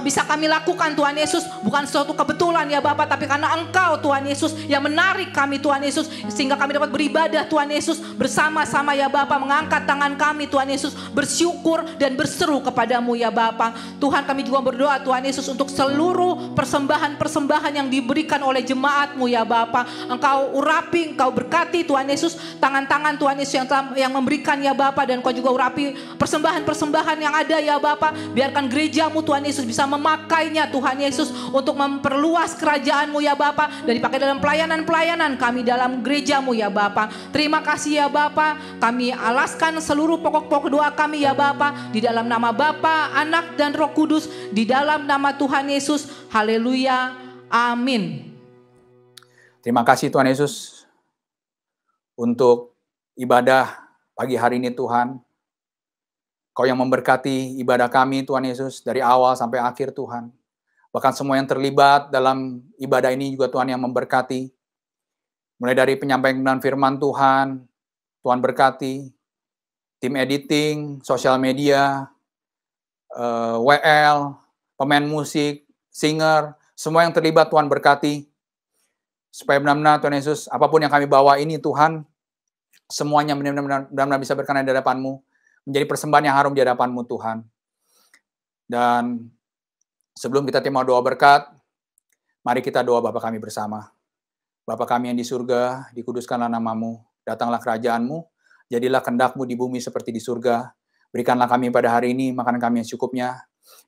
bisa kami lakukan Tuhan Yesus bukan suatu kebetulan ya Bapa, tapi karena Engkau Tuhan Yesus yang menarik kami Tuhan Yesus, sehingga kami dapat beribadah Tuhan Yesus bersama-sama ya Bapa, mengangkat tangan kami Tuhan Yesus, bersyukur dan berseru kepadamu ya Bapa. Tuhan, kami juga berdoa Tuhan Yesus untuk seluruh persembahan-persembahan yang diberikan oleh jemaat-Mu ya Bapa. Engkau urapi, Engkau berkati Tuhan Yesus tangan-tangan Tuhan Yesus yang memberikan ya Bapa, dan Engkau juga urapi persembahan-persembahan yang ada ya Bapa. Biarkan gereja-Mu Tuhan Yesus bisa memakainya Tuhan Yesus untuk memperluas kerajaan-Mu ya Bapa, dan dipakai dalam pelayanan-pelayanan kami dalam gereja-Mu ya Bapa. Terima kasih ya Bapa. Kami alaskan seluruh pokok-pokok doa kami ya Bapa, di dalam nama Bapa, Anak dan Roh Kudus, di dalam nama Tuhan Yesus. Haleluya. Amin. Terima kasih Tuhan Yesus untuk ibadah pagi hari ini Tuhan. Kau yang memberkati ibadah kami Tuhan Yesus dari awal sampai akhir Tuhan. Bahkan semua yang terlibat dalam ibadah ini juga Tuhan yang memberkati. Mulai dari penyampaian firman Tuhan, Tuhan berkati. Tim editing, sosial media, WL, pemain musik, singer, semua yang terlibat Tuhan berkati. Supaya benar-benar Tuhan Yesus, apapun yang kami bawa ini Tuhan, semuanya benar-benar bisa berkenan di hadapan-Mu. Menjadi persembahan yang harum di hadapan-Mu Tuhan. Dan sebelum kita terima doa berkat, mari kita doa Bapa kami bersama. Bapa kami yang di surga, dikuduskanlah nama-Mu, datanglah kerajaan-Mu, jadilah kehendak-Mu di bumi seperti di surga. Berikanlah kami pada hari ini makanan kami yang secukupnya,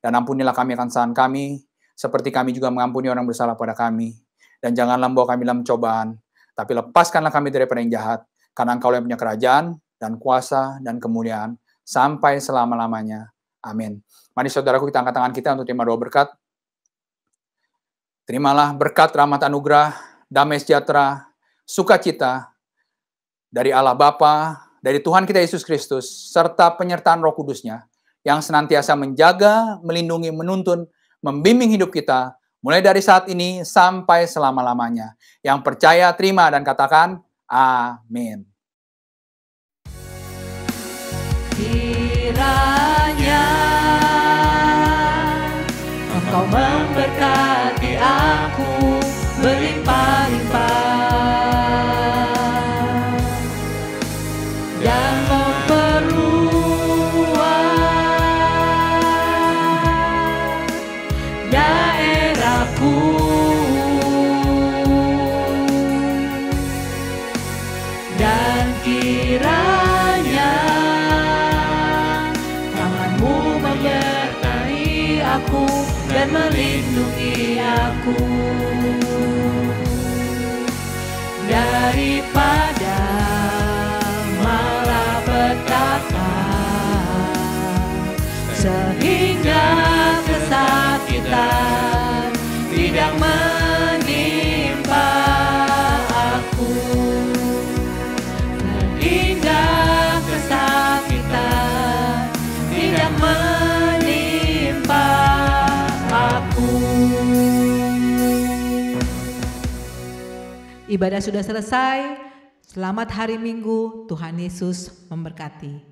dan ampunilah kami akan kesalahan kami, seperti kami juga mengampuni orang bersalah pada kami. Dan janganlah membawa kami dalam cobaan, tapi lepaskanlah kami daripada yang jahat, karena Engkau yang punya kerajaan, dan kuasa, dan kemuliaan, sampai selama-lamanya. Amin. Mari saudaraku, kita angkat tangan kita untuk terima doa berkat. Terimalah berkat, rahmat, anugerah, damai sejahtera, sukacita dari Allah Bapa, dari Tuhan kita Yesus Kristus, serta penyertaan Roh Kudus-Nya yang senantiasa menjaga, melindungi, menuntun, membimbing hidup kita mulai dari saat ini sampai selama-lamanya. Yang percaya, terima dan katakan amin. Kiranya Engkau memberkati aku berlimpah-limpah dan memperluas daerahku, dan kiranya aku dan melindungi aku daripada malapetaka, sehingga kesakitan tidak menimpa aku, sehingga kesakitan yang menimpa aku. Ibadah sudah selesai. Selamat hari Minggu. Tuhan Yesus memberkati.